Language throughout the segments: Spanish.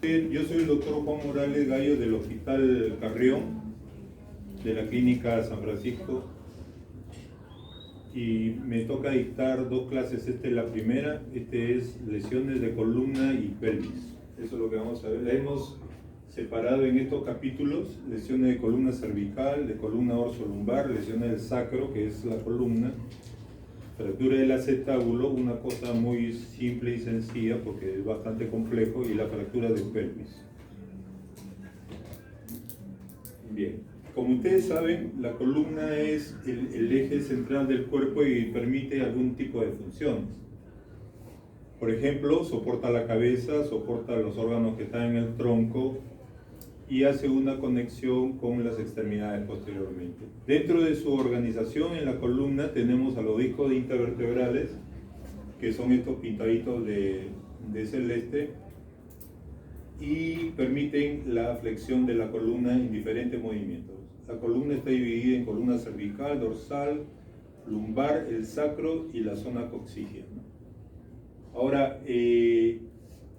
Yo soy el doctor Juan Morales Gallo del Hospital Carrión, de la Clínica San Francisco, y me toca dictar dos clases. Esta es la primera, es lesiones de columna y pelvis. Eso es lo que vamos a ver. La hemos separado en estos capítulos: lesiones de columna cervical, de columna orso-lumbar, lesiones del sacro, que es la columna, fractura del acetábulo, una cosa muy simple y sencilla porque es bastante complejo, y la fractura de pelvis. Bien, como ustedes saben, la columna es el eje central del cuerpo y permite algún tipo de funciones. Por ejemplo, soporta la cabeza, soporta los órganos que están en el tronco y hace una conexión con las extremidades posteriormente. Dentro de su organización en la columna tenemos a los discos intervertebrales, que son estos pintaditos de celeste, y permiten la flexión de la columna en diferentes movimientos. La columna está dividida en columna cervical, dorsal, lumbar, el sacro y la zona coxígea. Ahora,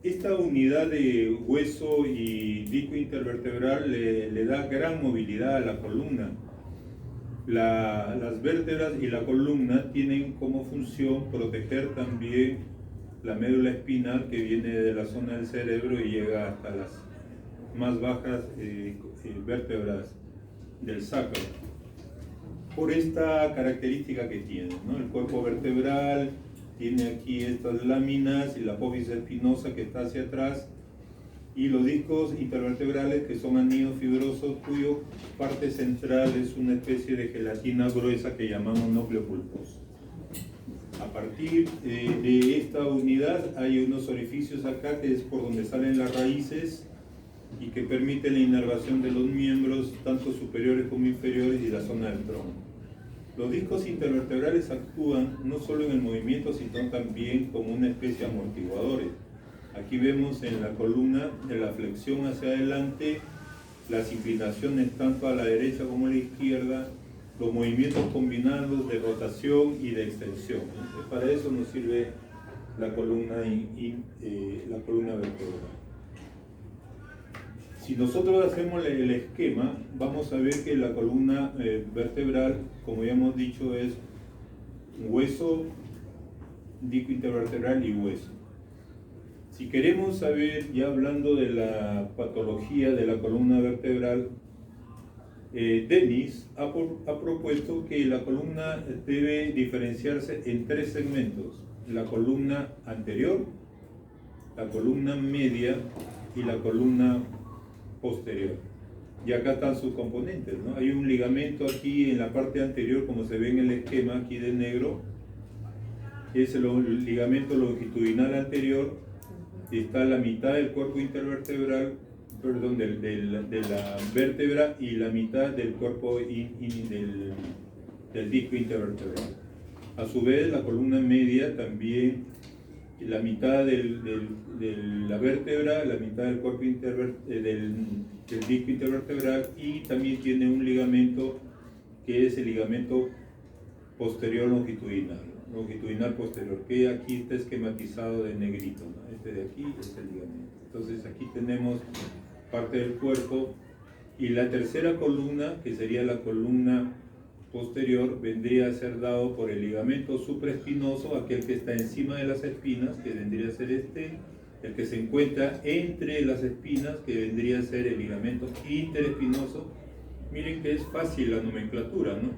esta unidad de hueso y disco intervertebral le da gran movilidad a la columna. Las vértebras y la columna tienen como función proteger también la médula espinal, que viene de la zona del cerebro y llega hasta las más bajas vértebras del sacro, por esta característica que tiene, ¿no? El cuerpo vertebral tiene aquí estas láminas y la apófisis espinosa que está hacia atrás, y los discos intervertebrales, que son anillos fibrosos cuyo parte central es una especie de gelatina gruesa que llamamos núcleo pulposo. A partir de esta unidad hay unos orificios acá, que es por donde salen las raíces y que permiten la inervación de los miembros, tanto superiores como inferiores, y la zona del tronco. Los discos intervertebrales actúan no solo en el movimiento, sino también como una especie de amortiguadores. Aquí vemos en la columna de la flexión hacia adelante, las inclinaciones tanto a la derecha como a la izquierda, los movimientos combinados de rotación y de extensión. Entonces, para eso nos sirve la columna vertebral. Si nosotros hacemos el esquema, vamos a ver que la columna vertebral, como ya hemos dicho, es hueso, disco intervertebral y hueso. Si queremos saber, ya hablando de la patología de la columna vertebral, Dennis ha propuesto que la columna debe diferenciarse en tres segmentos: la columna anterior, la columna media y la columna posterior. Y acá están sus componentes, ¿no? Hay un ligamento aquí en la parte anterior, como se ve en el esquema aquí de negro, es el ligamento longitudinal anterior, y está la mitad del cuerpo intervertebral, perdón, de la vértebra, y la mitad del cuerpo del disco intervertebral. A su vez, la columna media también, la mitad de la vértebra, la mitad del cuerpo del disco intervertebral, y también tiene un ligamento que es el ligamento posterior longitudinal posterior, que aquí está esquematizado de negrito, ¿no? Este de aquí es el ligamento. Entonces aquí tenemos parte del cuerpo, y la tercera columna, que sería la columna posterior, vendría a ser dado por el ligamento supraespinoso, aquel que está encima de las espinas, que vendría a ser el que se encuentra entre las espinas, que vendría a ser el ligamento interespinoso. Miren que es fácil la nomenclatura, ¿no?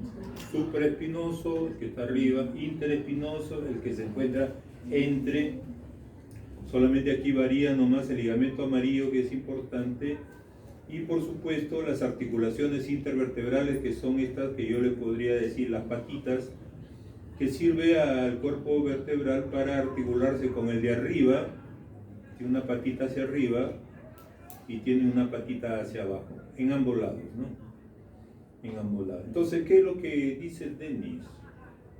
Supraespinoso, el que está arriba; interespinoso, el que se encuentra entre. Solamente aquí varía nomás el ligamento amarillo, que es importante, y por supuesto las articulaciones intervertebrales, que son estas que yo le podría decir las patitas, que sirve al cuerpo vertebral para articularse con el de arriba. Tiene una patita hacia arriba y tiene una patita hacia abajo, en ambos lados, ¿no? En ambos lados. Entonces, ¿qué es lo que dice Dennis?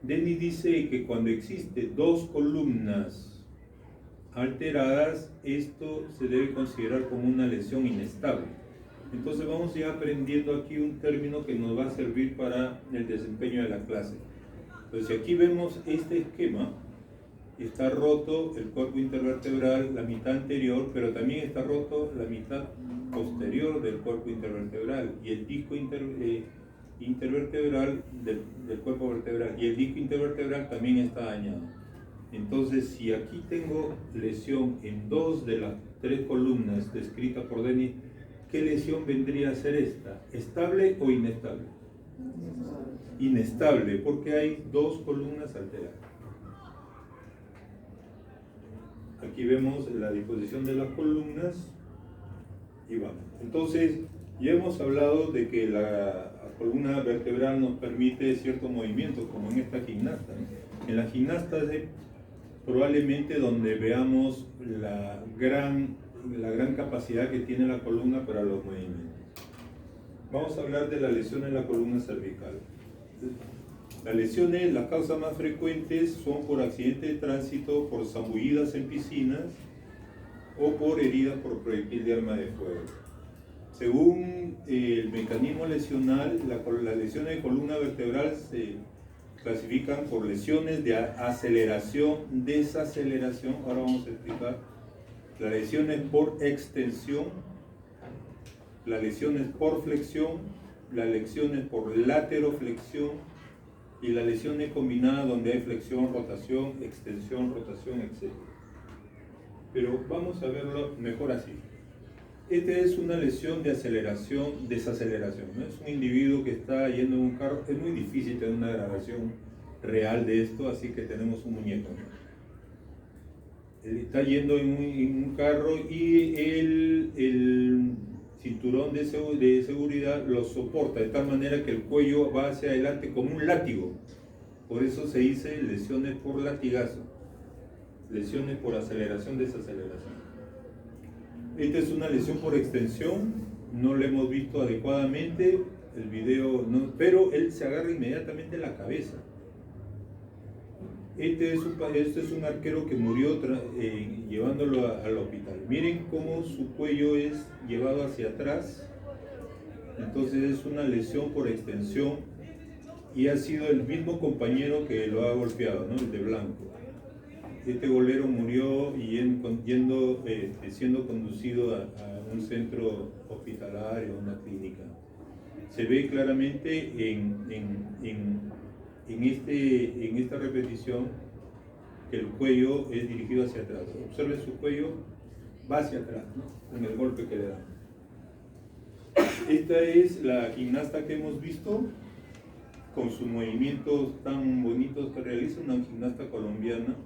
Dennis dice que cuando existe dos columnas alteradas, esto se debe considerar como una lesión inestable. Entonces vamos ya aprendiendo aquí un término que nos va a servir para el desempeño de la clase. Entonces, si aquí vemos este esquema, está roto el cuerpo intervertebral, la mitad anterior, pero también está roto la mitad posterior del cuerpo intervertebral y el disco intervertebral del cuerpo vertebral, y el disco intervertebral también está dañado. Entonces, si aquí tengo lesión en 2 de las 3 columnas descritas por Denis, ¿qué lesión vendría a ser esta? ¿Estable o inestable? Inestable, porque hay 2 columnas alteradas. Aquí vemos la disposición de las columnas y vamos. Entonces, ya hemos hablado de que la columna vertebral nos permite ciertos movimientos, como en esta gimnasta, ¿no? En la gimnasta es probablemente donde veamos la gran capacidad que tiene la columna para los movimientos. Vamos a hablar de la lesión en la columna cervical. Las lesiones, las causas más frecuentes son por accidente de tránsito, por zambullidas en piscinas o por heridas por proyectil de arma de fuego. Según el mecanismo lesional, las lesiones de columna vertebral se clasifican por lesiones de aceleración, desaceleración. Ahora vamos a explicar las lesiones por extensión, las lesiones por flexión, las lesiones por lateroflexión y las lesiones combinadas donde hay flexión, rotación, extensión, rotación, etc. Pero vamos a verlo mejor así. Esta es una lesión de aceleración, desaceleración, ¿no? Es un individuo que está yendo en un carro. Es muy difícil tener una grabación real de esto, así que tenemos un muñeco, ¿no? Él está yendo en un carro y el cinturón de seguridad lo soporta de tal manera que el cuello va hacia adelante como un látigo. Por eso se dice lesiones por latigazo, lesiones por aceleración, desaceleración. Esta es una lesión por extensión, no la hemos visto adecuadamente, el video no, pero él se agarra inmediatamente la cabeza. Este es un arquero que murió llevándolo al hospital. Miren cómo su cuello es llevado hacia atrás. Entonces es una lesión por extensión y ha sido el mismo compañero que lo ha golpeado, ¿no? El de blanco. Este golero murió siendo conducido a un centro hospitalario, a una clínica. Se ve claramente en esta repetición que el cuello es dirigido hacia atrás. Observen, su cuello va hacia atrás, ¿no? En el golpe que le dan. Esta es la gimnasta que hemos visto con sus movimientos tan bonitos que realiza, una gimnasta colombiana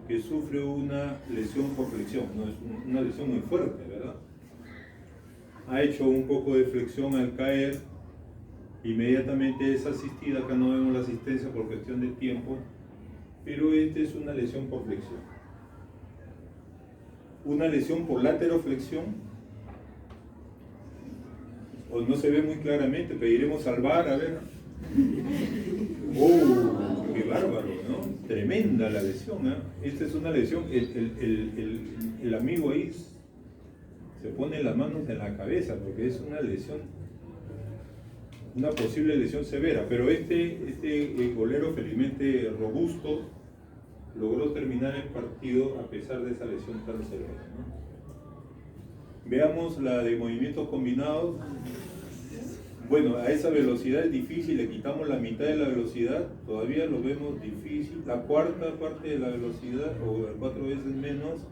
que sufre una lesión por flexión, ¿no? Es una lesión muy fuerte, ¿verdad? Ha hecho un poco de flexión al caer, inmediatamente es asistida. Acá no vemos la asistencia por cuestión de tiempo, pero esta es una lesión por flexión. Una lesión por lateroflexión, o no se ve muy claramente, pediremos al VAR, a ver. ¡Oh! ¡Qué bárbaro!, ¿no? Tremenda la lesión, ¿eh? Esta es una lesión, el amigo ahí se pone las manos en la cabeza porque es una lesión, una posible lesión severa, pero este golero felizmente robusto logró terminar el partido a pesar de esa lesión tan severa, ¿no? Veamos la de movimientos combinados. Bueno, a esa velocidad es difícil, le quitamos la mitad de la velocidad, todavía lo vemos difícil. La cuarta parte de la velocidad, o 4 veces menos,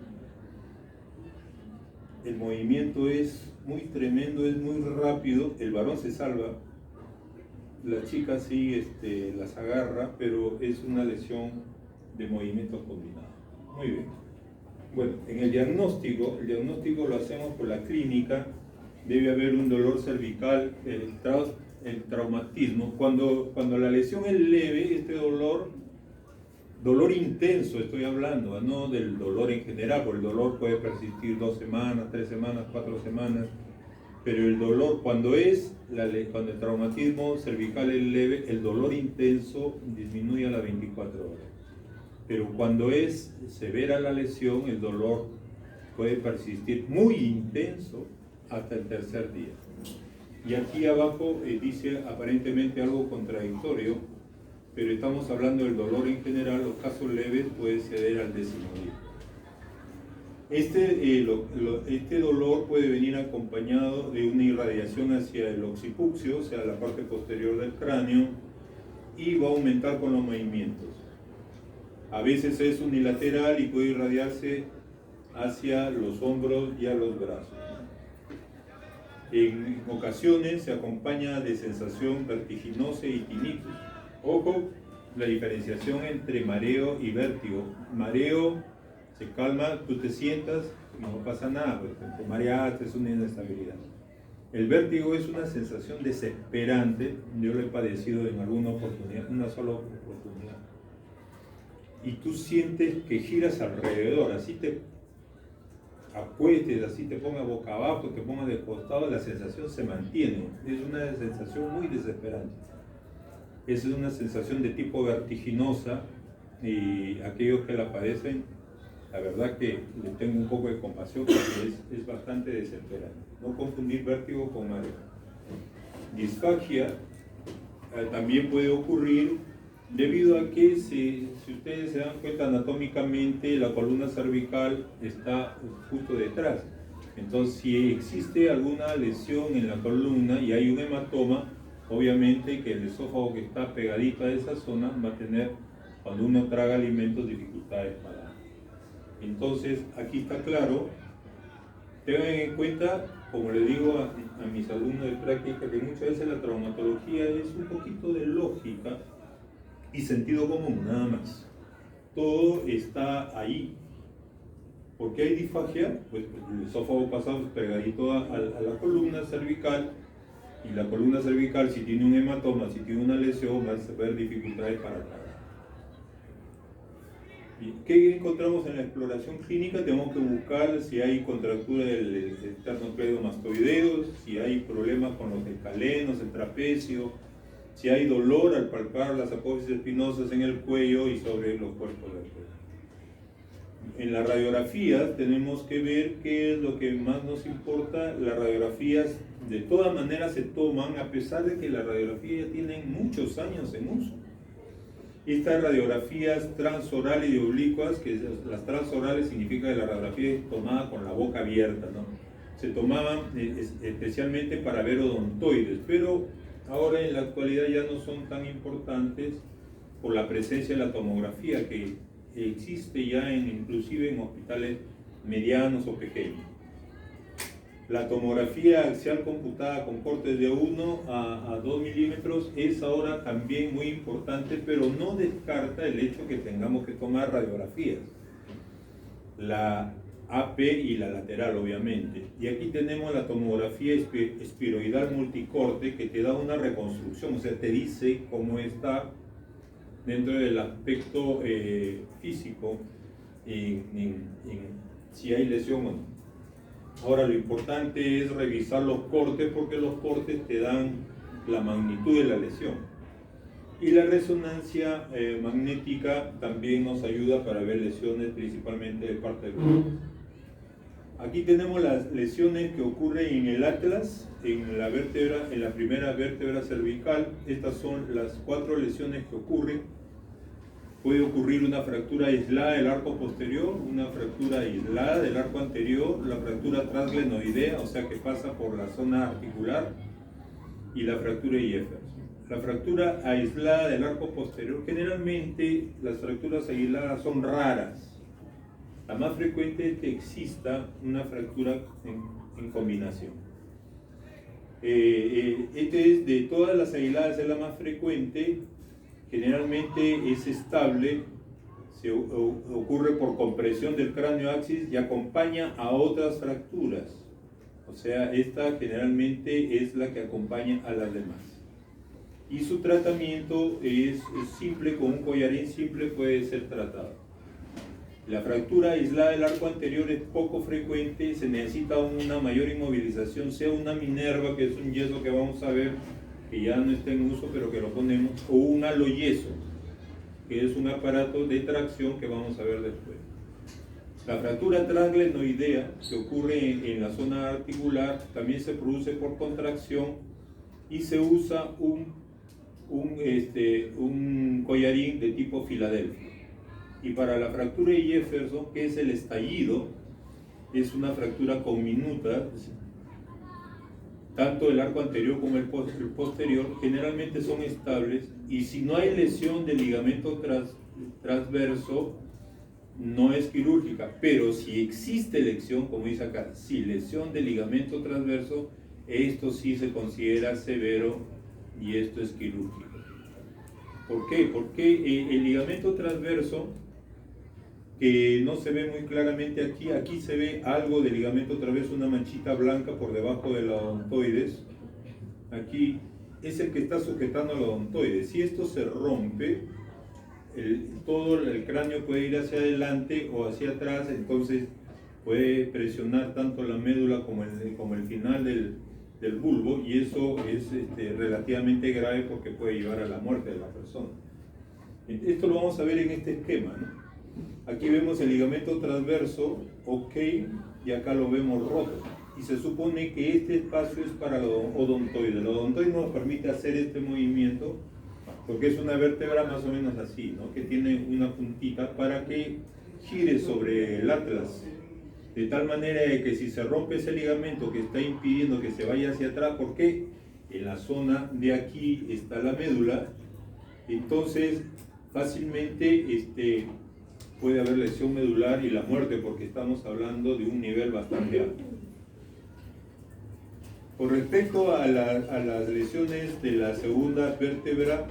el movimiento es muy tremendo, es muy rápido, el varón se salva, la chica sí las agarra, pero es una lesión de movimientos combinados. Muy bien. Bueno, en el diagnóstico lo hacemos por la clínica. Debe haber un dolor cervical, el traumatismo. Cuando la lesión es leve, este dolor intenso estoy hablando, no del dolor en general, porque el dolor puede persistir 2 semanas, 3 semanas, 4 semanas, pero el dolor, cuando el traumatismo cervical es leve, el dolor intenso disminuye a las 24 horas. Pero cuando es severa la lesión, el dolor puede persistir muy intenso hasta el 3er día. Y aquí abajo dice aparentemente algo contradictorio, pero estamos hablando del dolor en general. Los casos leves puede ceder al 10º día. Este dolor puede venir acompañado de una irradiación hacia el occipucio, o sea, la parte posterior del cráneo, y va a aumentar con los movimientos. A veces es unilateral y puede irradiarse hacia los hombros y a los brazos. En ocasiones se acompaña de sensación vertiginosa y tinnitus. Ojo, la diferenciación entre mareo y vértigo. Mareo se calma, tú te sientas, no pasa nada, pues te mareaste, es una inestabilidad. El vértigo es una sensación desesperante, yo lo he padecido en alguna oportunidad, una sola oportunidad. Y tú sientes que giras alrededor, así te acuestes, así te pongas boca abajo, te pongas de costado, la sensación se mantiene. Es una sensación muy desesperante. Es una sensación de tipo vertiginosa y aquellos que la padecen, la verdad que le tengo un poco de compasión porque es bastante desesperante. No confundir vértigo con mareo. Disfagia también puede ocurrir debido a que, si ustedes se dan cuenta anatómicamente, la columna cervical está justo detrás. Entonces, si existe alguna lesión en la columna y hay un hematoma, obviamente que el esófago que está pegadito a esa zona va a tener, cuando uno traga alimentos, dificultades para. Entonces, aquí está claro. Tengan en cuenta, como le digo a mis alumnos de práctica, que muchas veces la traumatología es un poquito de lógica y sentido común, nada más. Todo está ahí. ¿Por qué hay disfagia? Pues el esófago pasa pegadito a la columna cervical, y la columna cervical, si tiene un hematoma, si tiene una lesión, va a haber dificultades para tragar. ¿Qué encontramos en la exploración clínica? Tenemos que buscar si hay contractura del esternocleidomastoideo, si hay problemas con los escalenos, el trapecio, si hay dolor al palpar las apófisis espinosas en el cuello y sobre los cuerpos del cuello. En las radiografías tenemos que ver qué es lo que más nos importa. Las radiografías de todas maneras se toman, a pesar de que las radiografías ya tienen muchos años en uso. Estas radiografías transorales y oblicuas, que las transorales significa que la radiografía es tomada con la boca abierta, ¿no? Se tomaban especialmente para ver odontoides, pero ahora en la actualidad ya no son tan importantes por la presencia de la tomografía que existe ya inclusive en hospitales medianos o pequeños. La tomografía axial computada con cortes de 1 a 2 milímetros es ahora también muy importante, pero no descarta el hecho que tengamos que tomar radiografías. La AP y la lateral, obviamente. Y aquí tenemos la tomografía espiroidal multicorte, que te da una reconstrucción, o sea, te dice cómo está dentro del aspecto físico, si hay lesión o no. Ahora, lo importante es revisar los cortes, porque los cortes te dan la magnitud de la lesión. Y la resonancia magnética también nos ayuda para ver lesiones, principalmente de parte del cuerpo. Aquí tenemos las lesiones que ocurren en el atlas, en la vértebra, en la primera vértebra cervical. Estas son las 4 lesiones que ocurren. Puede ocurrir una fractura aislada del arco posterior, una fractura aislada del arco anterior, la fractura transglenoidea, o sea que pasa por la zona articular, y la fractura de Jefferson. La fractura aislada del arco posterior, generalmente las fracturas aisladas son raras. La más frecuente es que exista una fractura en combinación. De todas las aisladas es la más frecuente. Generalmente es estable, ocurre por compresión del cráneo axis y acompaña a otras fracturas. O sea, esta generalmente es la que acompaña a las demás. Y su tratamiento es simple, con un collarín simple puede ser tratado. La fractura aislada del arco anterior es poco frecuente, se necesita una mayor inmovilización, sea una Minerva, que es un yeso que vamos a ver, que ya no está en uso pero que lo ponemos, o un aloyeso, que es un aparato de tracción que vamos a ver después. La fractura transglenoidea, que ocurre en la zona articular, también se produce por contracción y se usa un un collarín de tipo Filadelfia. Y para la fractura de Jefferson, que es el estallido, es una fractura conminuta. Tanto el arco anterior como el posterior generalmente son estables, y si no hay lesión del ligamento transverso, no es quirúrgica. Pero si existe lesión, como dice acá, si lesión del ligamento transverso, esto sí se considera severo y esto es quirúrgico. ¿Por qué? Porque el ligamento transverso, que no se ve muy claramente aquí se ve algo de ligamento transverso, una manchita blanca por debajo de la odontoides. Aquí es el que está sujetando la odontoides. Si esto se rompe, todo el cráneo puede ir hacia adelante o hacia atrás, entonces puede presionar tanto la médula como el final del bulbo, y eso es relativamente grave porque puede llevar a la muerte de la persona. Esto lo vamos a ver en este esquema, ¿no? Aquí vemos el ligamento transverso, ok, y acá lo vemos roto. Y se supone que este espacio es para la odontoide. La odontoide nos permite hacer este movimiento porque es una vértebra más o menos así, ¿no? Que tiene una puntita para que gire sobre el atlas. De tal manera de que si se rompe ese ligamento que está impidiendo que se vaya hacia atrás, porque en la zona de aquí está la médula, entonces fácilmente puede haber lesión medular y la muerte, porque estamos hablando de un nivel bastante alto. Con respecto a las lesiones de la segunda vértebra,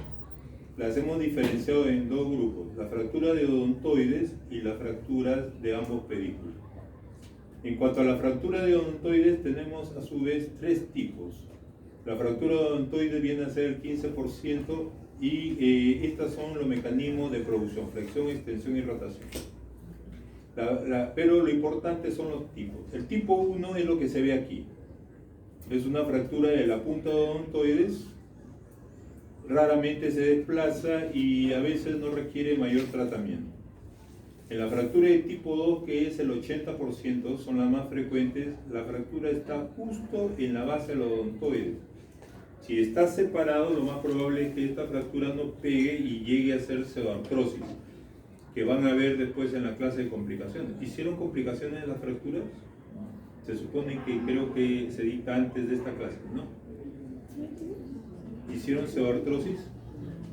las hemos diferenciado en dos grupos: la fractura de odontoides y las fracturas de ambos pedículos. En cuanto a la fractura de odontoides, tenemos a su vez tres tipos. La fractura de odontoides viene a ser el 15%, y estos son los mecanismos de producción: flexión, extensión y rotación. Pero lo importante son los tipos. El tipo 1 es lo que se ve aquí. Es una fractura de la punta de odontoides, raramente se desplaza y a veces no requiere mayor tratamiento. En la fractura de tipo 2, que es el 80%, son las más frecuentes, la fractura está justo en la base de la odontoide. Si está separado, lo más probable es que esta fractura no pegue y llegue a ser pseudoartrosis, que van a ver después en la clase de complicaciones. ¿Hicieron complicaciones en las fracturas? Se supone que creo que se dicta antes de esta clase, ¿no? ¿Hicieron pseudoartrosis?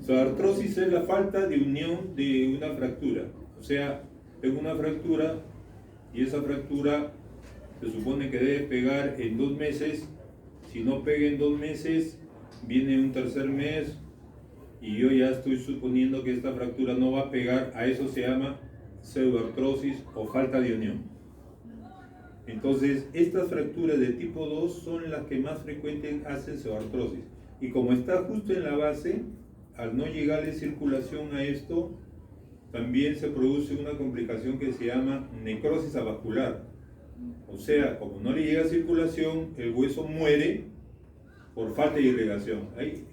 Pseudoartrosis es la falta de unión de una fractura. O sea, tengo una fractura y esa fractura se supone que debe pegar en 2 meses. Si no pega en 2 meses, viene un tercer mes y yo ya estoy suponiendo que esta fractura no va a pegar. A eso se llama pseudoartrosis o falta de unión. Entonces, estas fracturas de tipo 2 son las que más frecuentes hacen pseudoartrosis. Y como está justo en la base, al no llegarle circulación a esto, también se produce una complicación que se llama necrosis avascular. O sea, como no le llega circulación, el hueso muere por falta de irrigación. Ahí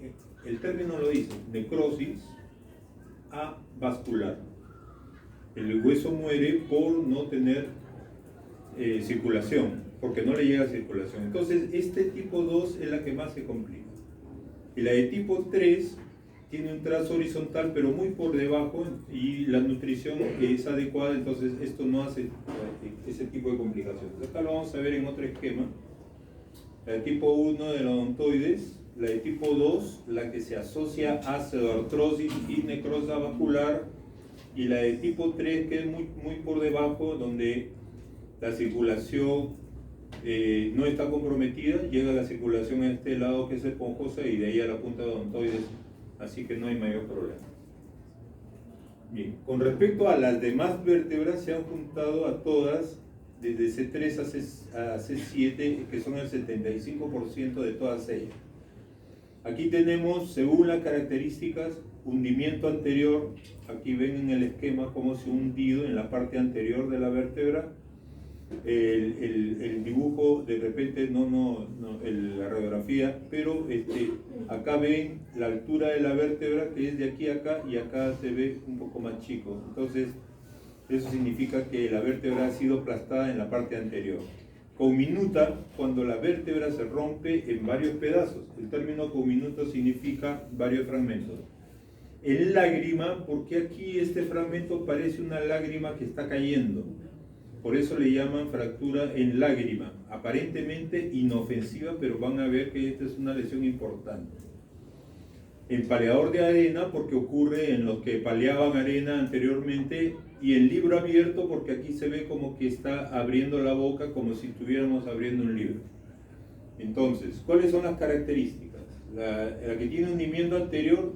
el término lo dice: necrosis avascular. El hueso muere por no tener circulación, porque no le llega circulación. Entonces, este tipo 2 es la que más se complica. Y la de tipo 3 tiene un trazo horizontal, pero muy por debajo, y la nutrición es adecuada, entonces esto no hace ese tipo de complicaciones. Acá lo vamos a ver en otro esquema. La de tipo 1 de la odontoides, la de tipo 2, la que se asocia a pseudoartrosis y necrosis vascular, y la de tipo 3, que es muy por debajo, donde la circulación no está comprometida, llega la circulación a este lado que es esponjosa y de ahí a la punta de odontoides, así que no hay mayor problema. Bien, con respecto a las demás vértebras, se han juntado a todas desde C3 a C7, que son el 75% de todas ellas. Aquí tenemos, según las características, hundimiento anterior. Aquí ven en el esquema cómo se ha hundido en la parte anterior de la vértebra. El dibujo, de repente la radiografía, pero acá ven la altura de la vértebra, que es de aquí a acá, y acá se ve un poco más chico. Entonces eso significa que la vértebra ha sido aplastada en la parte anterior. Comminuta cuando la vértebra se rompe en varios pedazos. El término comminuta significa varios fragmentos. En lágrima, porque aquí este fragmento parece una lágrima que está cayendo. Por eso le llaman fractura en lágrima. Aparentemente inofensiva, pero van a ver que esta es una lesión importante. En paleador de arena, porque ocurre en los que paleaban arena anteriormente, y en libro abierto, porque aquí se ve como que está abriendo la boca, como si estuviéramos abriendo un libro. Entonces, ¿cuáles son las características? La que tiene hundimiento anterior,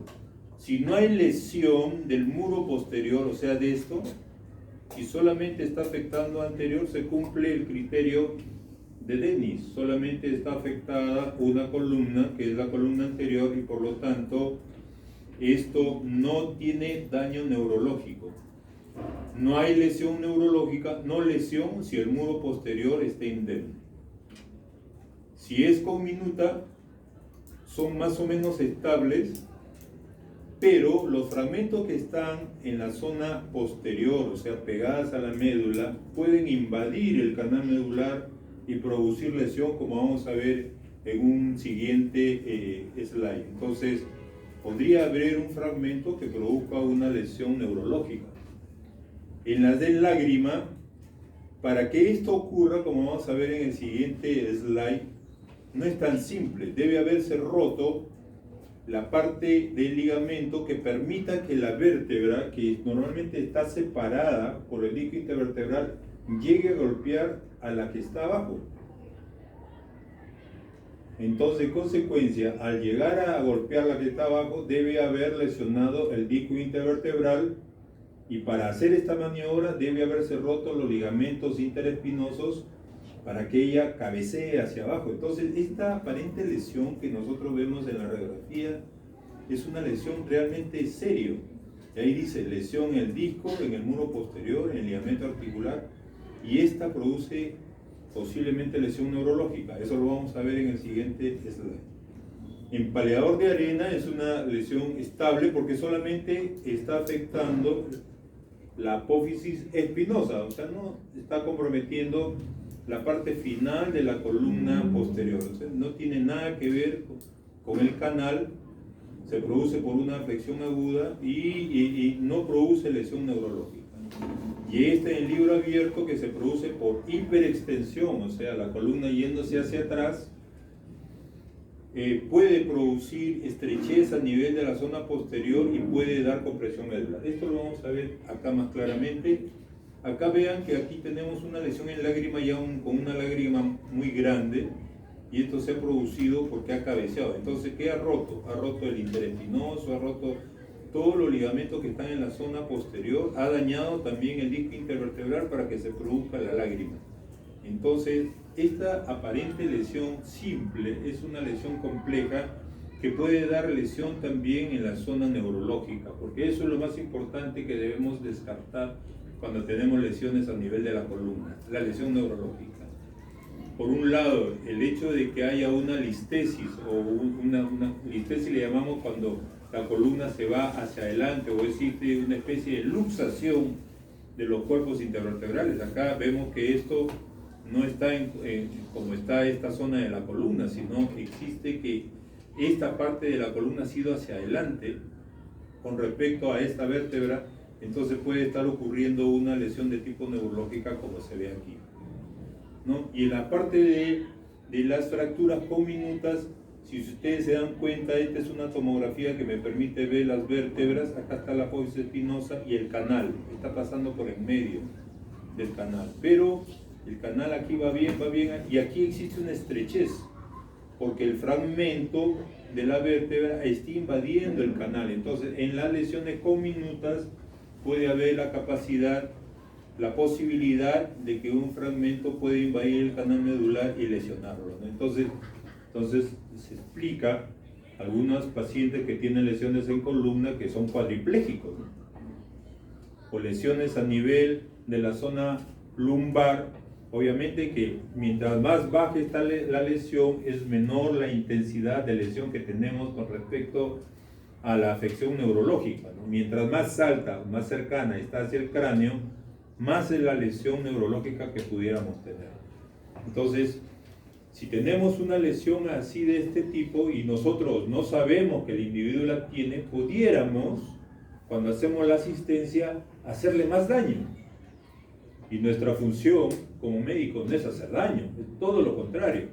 si no hay lesión del muro posterior, o sea, de esto, y solamente está afectando anterior, se cumple el criterio de Dennis. Solamente está afectada una columna, que es la columna anterior, y por lo tanto esto no tiene daño neurológico. No hay lesión neurológica, no lesión si el muro posterior está indemne. Si es comminuta, son más o menos estables, pero los fragmentos que están en la zona posterior, o sea, pegadas a la médula, pueden invadir el canal medular y producir lesión, como vamos a ver en un siguiente slide. Entonces, podría haber un fragmento que produzca una lesión neurológica. En las de lágrima, para que esto ocurra, como vamos a ver en el siguiente slide, no es tan simple. Debe haberse roto la parte del ligamento que permita que la vértebra, que normalmente está separada por el disco intervertebral, llegue a golpear a la que está abajo. Entonces, en consecuencia, al llegar a golpear la que está abajo, debe haber lesionado el disco intervertebral, y para hacer esta maniobra debe haberse roto los ligamentos interespinosos para que ella cabecee hacia abajo. Entonces, esta aparente lesión que nosotros vemos en la radiografía es una lesión realmente seria. Y ahí dice lesión en el disco, en el muro posterior, en el ligamento articular, y esta produce posiblemente lesión neurológica. Eso lo vamos a ver en el siguiente slide. En paleador de arena es una lesión estable porque solamente está afectando la apófisis espinosa, o sea, no está comprometiendo la parte final de la columna posterior. O sea, no tiene nada que ver con el canal, se produce por una afección aguda y no produce lesión neurológica. Y este en el libro abierto, que se produce por hiperextensión, o sea, la columna yéndose hacia atrás, puede producir estrechez a nivel de la zona posterior y puede dar compresión medular. Esto lo vamos a ver acá más claramente. Acá vean que aquí tenemos una lesión en lágrima ya con una lágrima muy grande, y esto se ha producido porque ha cabeceado. Entonces, ¿qué ha roto? Ha roto el interespinoso, ha roto todos los ligamentos que están en la zona posterior, ha dañado también el disco intervertebral para que se produzca la lágrima. Entonces, esta aparente lesión simple es una lesión compleja que puede dar lesión también en la zona neurológica, porque eso es lo más importante que debemos descartar cuando tenemos lesiones a nivel de la columna, la lesión neurológica. Por un lado, el hecho de que haya una listesis, o una listesis le llamamos cuando la columna se va hacia adelante o existe una especie de luxación de los cuerpos intervertebrales. Acá vemos que esto no está como está esta zona de la columna, sino que existe que esta parte de la columna ha sido hacia adelante con respecto a esta vértebra. Entonces puede estar ocurriendo una lesión de tipo neurológica, como se ve aquí, ¿no? Y en la parte de las fracturas comminutas, si ustedes se dan cuenta, esta es una tomografía que me permite ver las vértebras. Acá está la apófisis espinosa y el canal está pasando por en medio del canal, pero el canal aquí va bien, y aquí existe una estrechez porque el fragmento de la vértebra está invadiendo el canal. Entonces, en las lesiones comminutas puede haber la posibilidad de que un fragmento puede invadir el canal medular y lesionarlo, ¿no? Entonces se explica algunos pacientes que tienen lesiones en columna que son cuadriplégicos, ¿no? O lesiones a nivel de la zona lumbar. Obviamente que mientras más baja está la lesión, es menor la intensidad de lesión que tenemos con respecto a la afección neurológica, ¿no? Mientras más alta, más cercana está hacia el cráneo, más es la lesión neurológica que pudiéramos tener. Entonces, si tenemos una lesión así de este tipo y nosotros no sabemos que el individuo la tiene, pudiéramos, cuando hacemos la asistencia, hacerle más daño. Y nuestra función como médicos no es hacer daño, es todo lo contrario.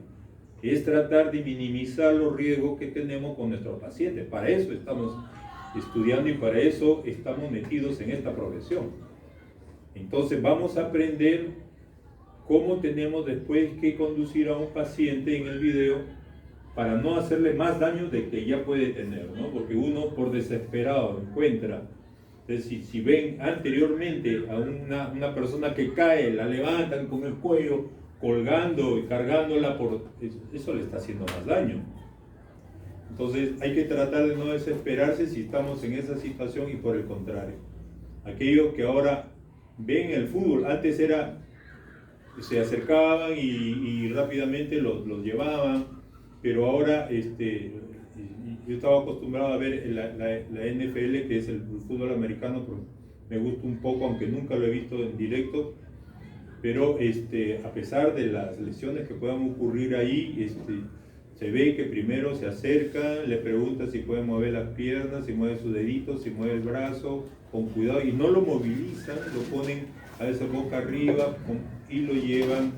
Es tratar de minimizar los riesgos que tenemos con nuestros pacientes. Para eso estamos estudiando y para eso estamos metidos en esta profesión. Entonces vamos a aprender cómo tenemos después que conducir a un paciente en el video para no hacerle más daño de que ya puede tener, ¿no? Porque uno por desesperado encuentra. Entonces, si ven anteriormente a una persona que cae, la levantan con el cuello, colgando y cargándola, eso le está haciendo más daño. Entonces hay que tratar de no desesperarse si estamos en esa situación y por el contrario. Aquellos que ahora ven el fútbol, antes era, se acercaban y rápidamente los llevaban, pero ahora yo estaba acostumbrado a ver la NFL, que es el fútbol americano, pero me gusta un poco, aunque nunca lo he visto en directo, pero a pesar de las lesiones que puedan ocurrir ahí, se ve que primero se acercan, le preguntan si puede mover las piernas, si mueve sus deditos, si mueve el brazo, con cuidado, y no lo movilizan, lo ponen a veces boca arriba y lo llevan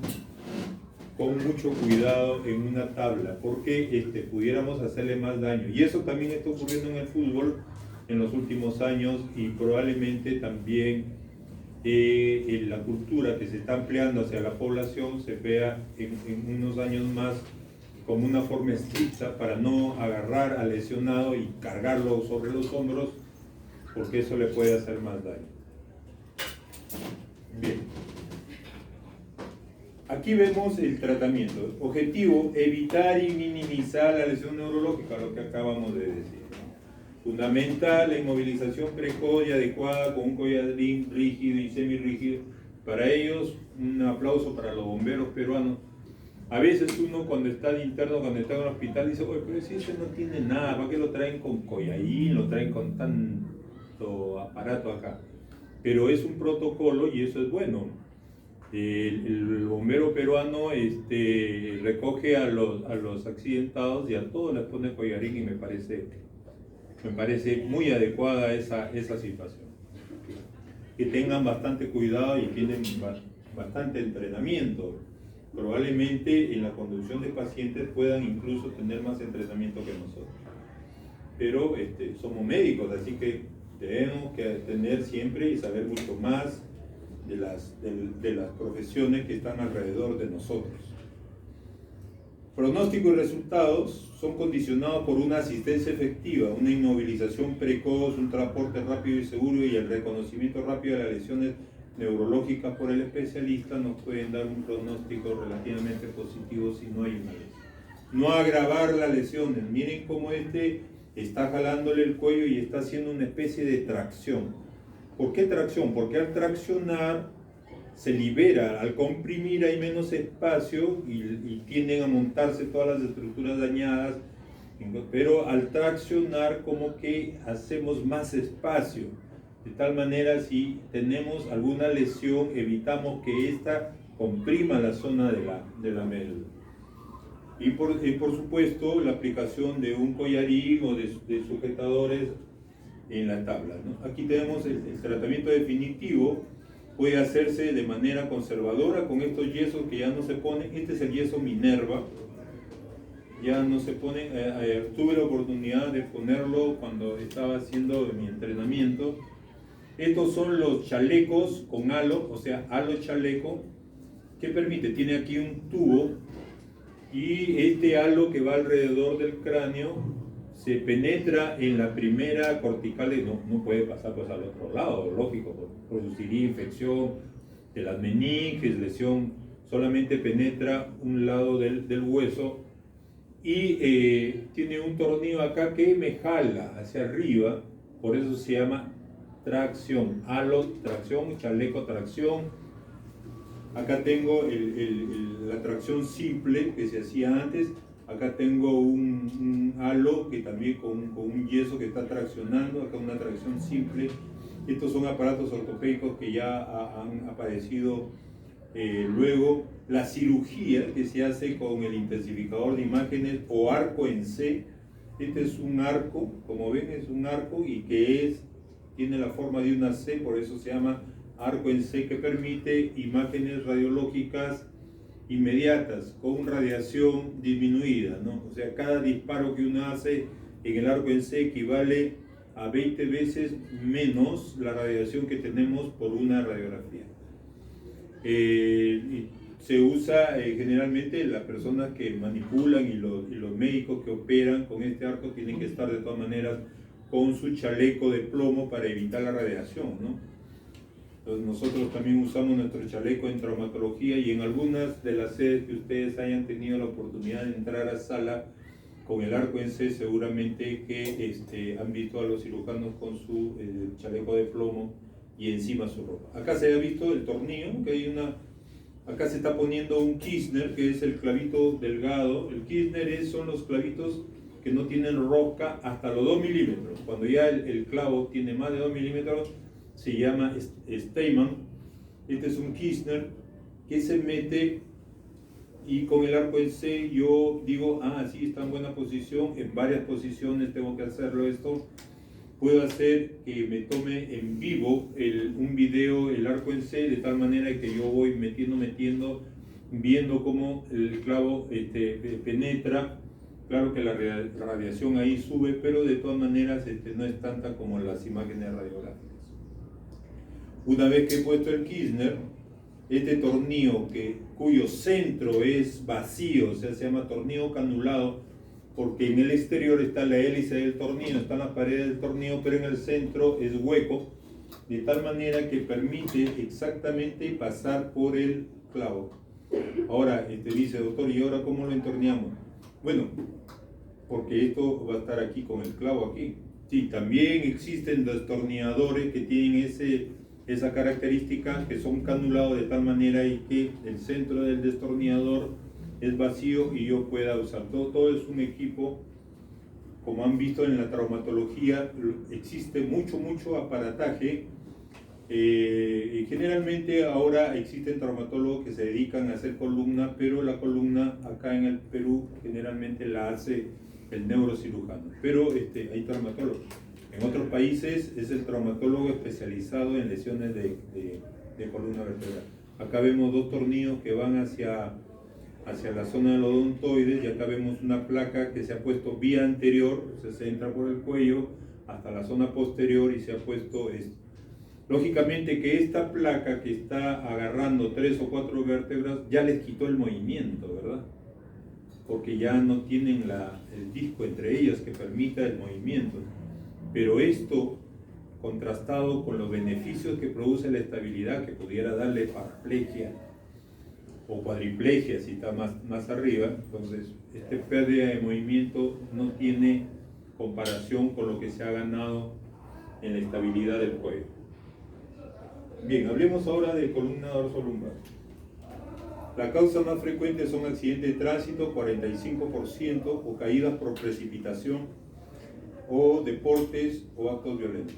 con mucho cuidado en una tabla, porque pudiéramos hacerle más daño. Y eso también está ocurriendo en el fútbol en los últimos años y probablemente también en la cultura que se está ampliando hacia la población se vea en unos años más como una forma estricta para no agarrar al lesionado y cargarlo sobre los hombros, porque eso le puede hacer más daño. Bien. Aquí vemos el tratamiento. Objetivo, evitar y minimizar la lesión neurológica, lo que acabamos de decir. Fundamental, la inmovilización precoz y adecuada con un collarín rígido y semirrígido. Para ellos, un aplauso para los bomberos peruanos. A veces uno cuando está de interno, cuando está en el hospital, dice, oye, pero si ese no tiene nada, ¿para qué lo traen con collarín, lo traen con tanto aparato acá? Pero es un protocolo y eso es bueno. El bombero peruano recoge a los accidentados y a todos les pone collarín y me parece muy adecuada esa situación. Que tengan bastante cuidado y tienen bastante entrenamiento. Probablemente en la conducción de pacientes puedan incluso tener más entrenamiento que nosotros. Pero somos médicos, así que tenemos que tener siempre y saber mucho más de las profesiones que están alrededor de nosotros. Pronóstico y resultados son condicionados por una asistencia efectiva, una inmovilización precoz, un transporte rápido y seguro y el reconocimiento rápido de las lesiones neurológicas por el especialista nos pueden dar un pronóstico relativamente positivo si no hay una lesión. No agravar las lesiones. Miren cómo está jalándole el cuello y está haciendo una especie de tracción. ¿Por qué tracción? Porque al traccionar se libera, al comprimir hay menos espacio y tienden a montarse todas las estructuras dañadas, pero al traccionar como que hacemos más espacio, de tal manera si tenemos alguna lesión evitamos que ésta comprima la zona de la médula. Y por supuesto la aplicación de un collarín o de sujetadores en la tabla, ¿no? Aquí tenemos el tratamiento definitivo. Puede hacerse de manera conservadora con estos yesos que ya no se ponen. Este es el yeso Minerva, ya no se pone. Tuve la oportunidad de ponerlo cuando estaba haciendo mi entrenamiento. Estos son los chalecos con halo, o sea, halo chaleco, que permite, tiene aquí un tubo y este halo que va alrededor del cráneo se penetra en la primera cortical y no puede pasar pues al otro lado, lógico, produciría infección de las meninges, lesión, solamente penetra un lado del hueso y tiene un tornillo acá que me jala hacia arriba, por eso se llama tracción, halo, tracción, chaleco, tracción. Acá tengo la tracción simple que se hacía antes. Acá tengo un halo que también con un yeso que está traccionando. Acá una tracción simple. Estos son aparatos ortopédicos que ya han aparecido luego la cirugía que se hace con el intensificador de imágenes o arco en C. Este es un arco, como ven, es un arco y que tiene la forma de una C, por eso se llama arco en C, que permite imágenes radiológicas inmediatas con radiación disminuida, ¿no? O sea, cada disparo que uno hace en el arco en C equivale a 20 veces menos la radiación que tenemos por una radiografía. Se usa generalmente las personas que manipulan y los médicos que operan con este arco tienen que estar de todas maneras con su chaleco de plomo para evitar la radiación, ¿no? Entonces nosotros también usamos nuestro chaleco en traumatología y en algunas de las sedes que ustedes hayan tenido la oportunidad de entrar a sala con el arco en C, seguramente que han visto a los cirujanos con su chaleco de plomo y encima su ropa. Acá se ha visto el tornillo, que hay acá se está poniendo un Kirchner, que es el clavito delgado. El Kirchner son los clavitos que no tienen rosca hasta los 2 milímetros. Cuando ya el clavo tiene más de 2 milímetros, se llama Steinmann. Este es un Kirchner que se mete y con el arco en C yo digo, sí, está en buena posición, en varias posiciones tengo que hacerlo esto. Puedo hacer que me tome en vivo un video, el arco en C, de tal manera que yo voy metiendo, viendo cómo el clavo penetra. Claro que la radiación ahí sube, pero de todas maneras no es tanta como las imágenes radiográficas. Una vez que he puesto el Kirchner, este tornillo cuyo centro es vacío, o sea, se llama tornillo canulado, porque en el exterior está la hélice del tornillo, están las paredes del tornillo, pero en el centro es hueco, de tal manera que permite exactamente pasar por el clavo. Ahora, dice, doctor, ¿y ahora cómo lo entornillamos? Bueno, porque esto va a estar aquí con el clavo aquí. Sí, también existen destornilladores que tienen esa característica, que son canulados de tal manera y que el centro del destornillador es vacío y yo pueda usar. Todo es un equipo. Como han visto en la traumatología, existe mucho aparataje. Generalmente ahora existen traumatólogos que se dedican a hacer columna, pero la columna acá en el Perú generalmente la hace el neurocirujano. Pero hay traumatólogos. En otros países es el traumatólogo especializado en lesiones de columna vertebral. Acá vemos 2 tornillos que van hacia la zona del odontoides y acá vemos una placa que se ha puesto vía anterior, se entra por el cuello hasta la zona posterior y se ha puesto esto. Lógicamente que esta placa que está agarrando 3 o 4 vértebras ya les quitó el movimiento, ¿verdad? Porque ya no tienen el disco entre ellas que permita el movimiento. Pero esto, contrastado con los beneficios que produce la estabilidad, que pudiera darle paraplegia o cuadriplegia si está más arriba, entonces pérdida de movimiento no tiene comparación con lo que se ha ganado en la estabilidad del cuello. Bien, hablemos ahora de columna dorsolumbar. La causa más frecuente son accidentes de tránsito, 45%, o caídas por precipitación, o deportes o actos violentos.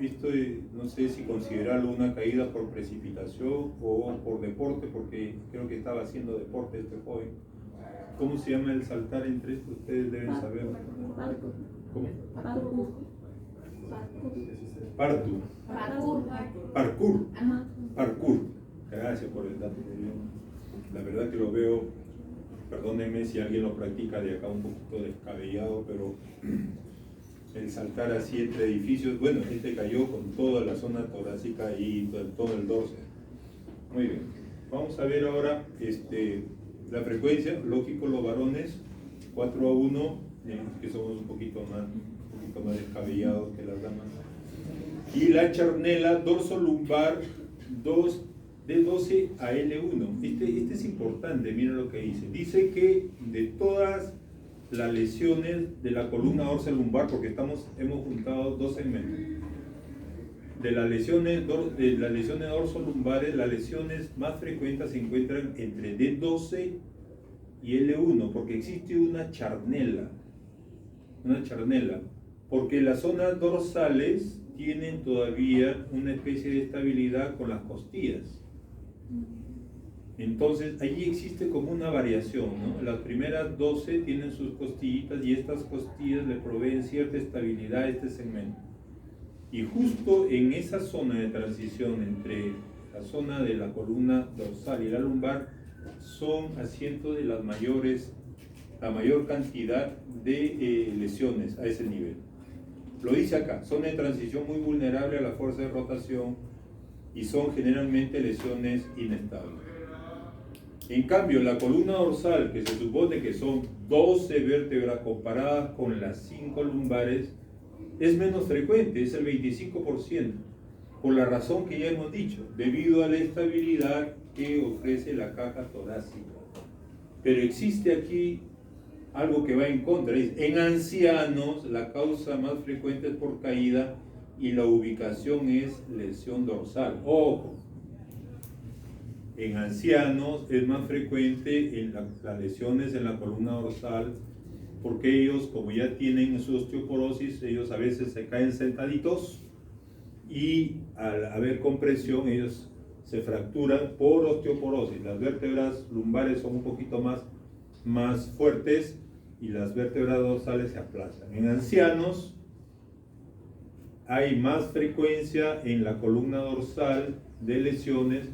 Esto no sé si considerarlo una caída por precipitación o por deporte, porque creo que estaba haciendo deporte este joven. ¿Cómo se llama el saltar entre estos? Ustedes deben saber. ¿Cómo? Parkour. Gracias por el dato. La verdad que lo veo, perdónenme si alguien lo practica de acá un poquito descabellado, pero el saltar así entre edificios, bueno, cayó con toda la zona torácica y todo el dorso. Muy bien, vamos a ver ahora la frecuencia. Lógico, los varones 4-1, que somos un poquito más descabellados que las damas, y la charnela dorsolumbar 2 de 12 a L1. Este es importante, miren lo que dice que de todas las lesiones de la columna dorsolumbar, porque hemos juntado 2 segmentos. De las lesiones dorsolumbares, las lesiones más frecuentes se encuentran entre D12 y L1, porque existe una charnela, porque las zonas dorsales tienen todavía una especie de estabilidad con las costillas. Entonces, allí existe como una variación, ¿no? Las primeras 12 tienen sus costillitas y estas costillas le proveen cierta estabilidad a este segmento. Y justo en esa zona de transición entre la zona de la columna dorsal y la lumbar son asientos de la mayor cantidad de lesiones a ese nivel. Lo dice acá, zona de transición muy vulnerable a la fuerza de rotación y son generalmente lesiones inestables. En cambio, la columna dorsal, que se supone que son 12 vértebras comparadas con las 5 lumbares, es menos frecuente, es el 25%, por la razón que ya hemos dicho, debido a la estabilidad que ofrece la caja torácica. Pero existe aquí algo que va en contra. En ancianos, la causa más frecuente es por caída y la ubicación es lesión dorsal. Ojo, en ancianos es más frecuente en las lesiones en la columna dorsal, porque ellos, como ya tienen su osteoporosis, ellos a veces se caen sentaditos y al haber compresión ellos se fracturan por osteoporosis. Las vértebras lumbares son un poquito más fuertes y las vértebras dorsales se aplastan. En ancianos hay más frecuencia en la columna dorsal de lesiones,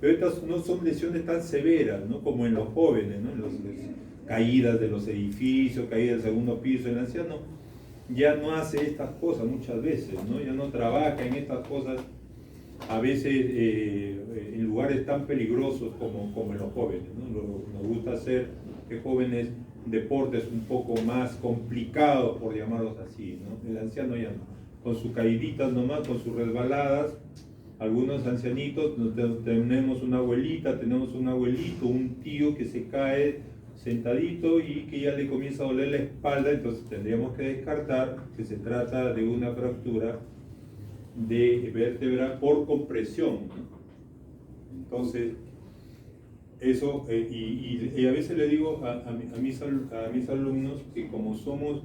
pero estas no son lesiones tan severas, ¿no? Como en los jóvenes, ¿no? Caídas de los edificios, caídas del segundo piso. El anciano ya no hace estas cosas muchas veces, ¿no? Ya no trabaja en estas cosas a veces en lugares tan peligrosos como en los jóvenes, ¿no? Nos gusta hacer que jóvenes deportes un poco más complicados, por llamarlos así, ¿no? El anciano ya no, con sus caíditas nomás, con sus resbaladas. Algunos ancianitos, tenemos una abuelita, tenemos un abuelito, un tío que se cae sentadito y que ya le comienza a doler la espalda, entonces tendríamos que descartar que se trata de una fractura de vértebra por compresión. Entonces, eso, y a veces le digo a mis alumnos que como somos,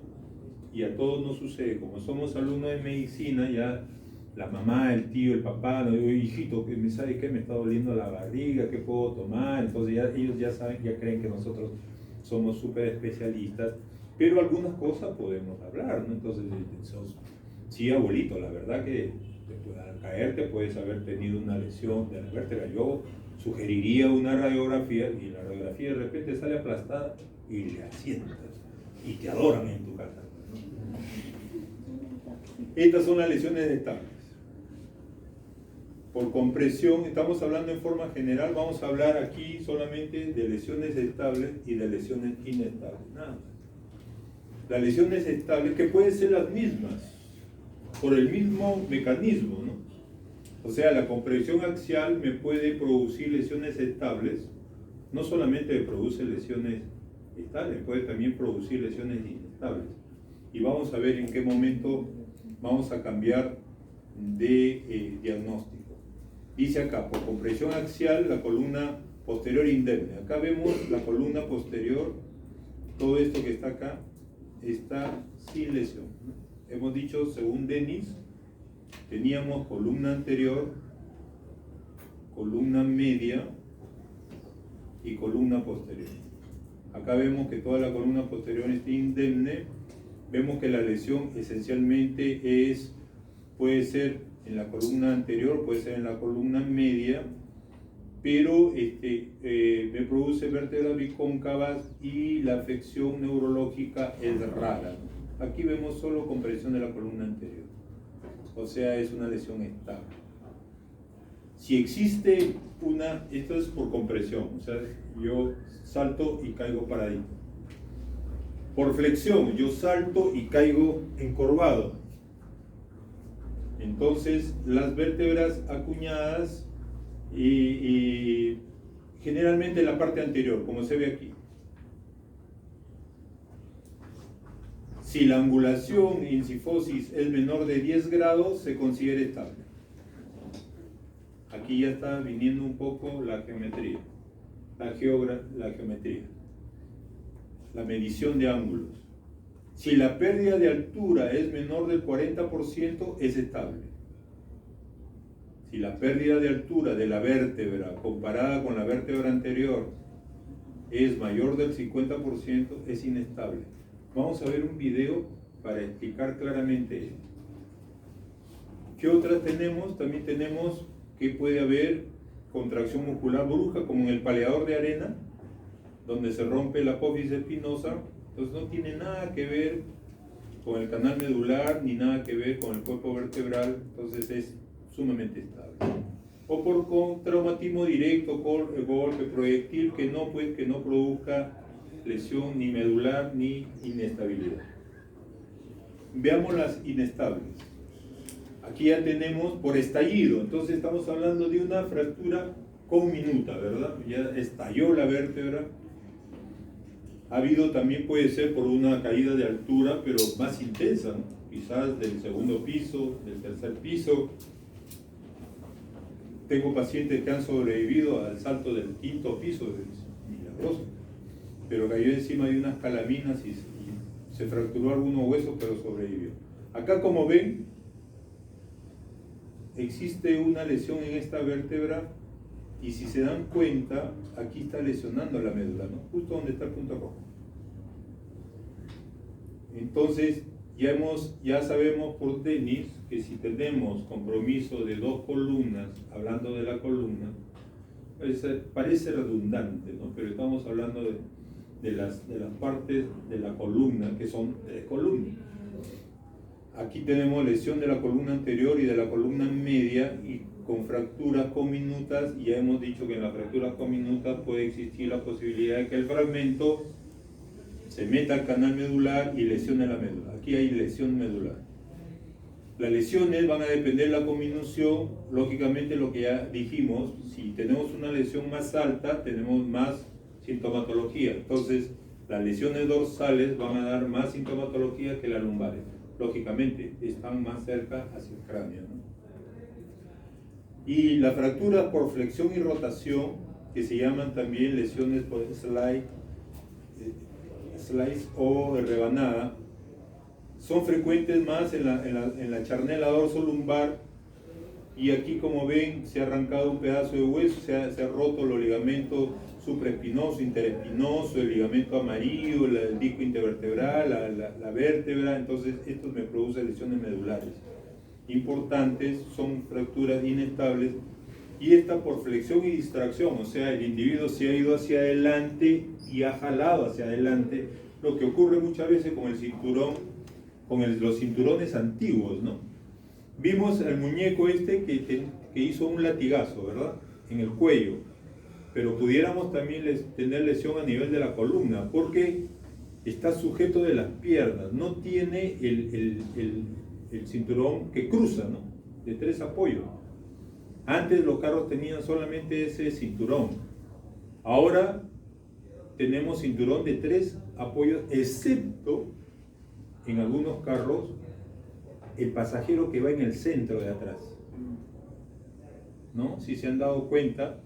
y a todos nos sucede, como somos alumnos de medicina, ya la mamá, el tío, el papá, le digo, hijito, que me sabe que me está doliendo la barriga, qué puedo tomar. Entonces ya, ellos ya saben, ya creen que nosotros somos súper especialistas, pero algunas cosas podemos hablar, ¿no? Entonces, sí, abuelito, la verdad que al caerte puedes haber tenido una lesión de la vértebra. Yo sugeriría una radiografía y la radiografía de repente sale aplastada y le asientas y te adoran en tu casa, ¿no? Estas son las lesiones estables. Por compresión, estamos hablando en forma general, vamos a hablar aquí solamente de lesiones estables y de lesiones inestables, nada más. Las lesiones estables, que pueden ser las mismas, por el mismo mecanismo, ¿no? O sea, la compresión axial me puede producir lesiones estables, no solamente me produce lesiones estables, puede también producir lesiones inestables. Y vamos a ver en qué momento vamos a cambiar de diagnóstico. Dice acá, por compresión axial, la columna posterior indemne. Acá vemos la columna posterior, todo esto que está acá, está sin lesión, ¿no? Hemos dicho, según Denis, teníamos columna anterior, columna media y columna posterior. Acá vemos que toda la columna posterior está indemne. Vemos que la lesión esencialmente puede ser en la columna anterior, puede ser en la columna media, pero me produce vértebras bicóncavas y la afección neurológica es rara. Aquí vemos solo compresión de la columna anterior, o sea, es una lesión estable. Si existe esto es por compresión, o sea, yo salto y caigo paradito. Por flexión, yo salto y caigo encorvado. Entonces, las vértebras acuñadas y generalmente la parte anterior, como se ve aquí. Si la angulación en cifosis es menor de 10 grados, se considera estable. Aquí ya está viniendo un poco la geometría, la geometría, la medición de ángulos. Si la pérdida de altura es menor del 40%, es estable. Si la pérdida de altura de la vértebra comparada con la vértebra anterior es mayor del 50%, es inestable. Vamos a ver un video para explicar claramente esto. ¿Qué otras tenemos? También tenemos que puede haber contracción muscular brusca, como en el paleador de arena, donde se rompe la apófisis espinosa. Entonces no tiene nada que ver con el canal medular, ni nada que ver con el cuerpo vertebral, entonces es sumamente estable. O con traumatismo directo, golpe proyectil, que no produzca lesión ni medular ni inestabilidad. Veamos las inestables. Aquí ya tenemos por estallido, entonces estamos hablando de una fractura conminuta, ¿verdad? Ya estalló la vértebra. Ha habido también, puede ser por una caída de altura, pero más intensa, ¿no? Quizás del segundo piso, del tercer piso. Tengo pacientes que han sobrevivido al salto del quinto piso, es milagroso, pero cayó encima de unas calaminas y se fracturó algunos huesos, pero sobrevivió. Acá, como ven, existe una lesión en esta vértebra y si se dan cuenta, aquí está lesionando la médula, ¿no? Justo donde está el punto rojo. Entonces, ya sabemos por tenis que si tenemos compromiso de dos columnas, hablando de la columna, pues, parece redundante, ¿no? Pero estamos hablando de las partes de la columna, que son tres columnas. Aquí tenemos lesión de la columna anterior y de la columna media, y con fracturas conminutas, y ya hemos dicho que en las fracturas conminutas puede existir la posibilidad de que el fragmento se meta al canal medular y lesione la médula. Aquí hay lesión medular. Las lesiones van a depender de la conminución, lógicamente lo que ya dijimos, si tenemos una lesión más alta, tenemos más sintomatología. Entonces, las lesiones dorsales van a dar más sintomatología que las lumbares. Lógicamente, están más cerca hacia el cráneo, ¿no? Y las fracturas por flexión y rotación, que se llaman también lesiones por slice o rebanada, son frecuentes más en la charnela dorso-lumbar, y aquí, como ven, se ha arrancado un pedazo de hueso, se ha roto los ligamentos supraespinoso, interespinoso, el ligamento amarillo, el disco intervertebral, la vértebra. Entonces esto me produce lesiones medulares importantes, son fracturas inestables, y esta por flexión y distracción, o sea, el individuo se ha ido hacia adelante y ha jalado hacia adelante, lo que ocurre muchas veces con el cinturón, los cinturones antiguos, ¿no? Vimos al muñeco este que hizo un latigazo, ¿verdad? En el cuello, pero pudiéramos también tener lesión a nivel de la columna, porque está sujeto de las piernas, no tiene el cinturón que cruza, ¿no? De tres apoyos. Antes los carros tenían solamente ese cinturón, ahora tenemos cinturón de tres apoyos, excepto en algunos carros el pasajero que va en el centro de atrás, ¿no? Si se han dado cuenta,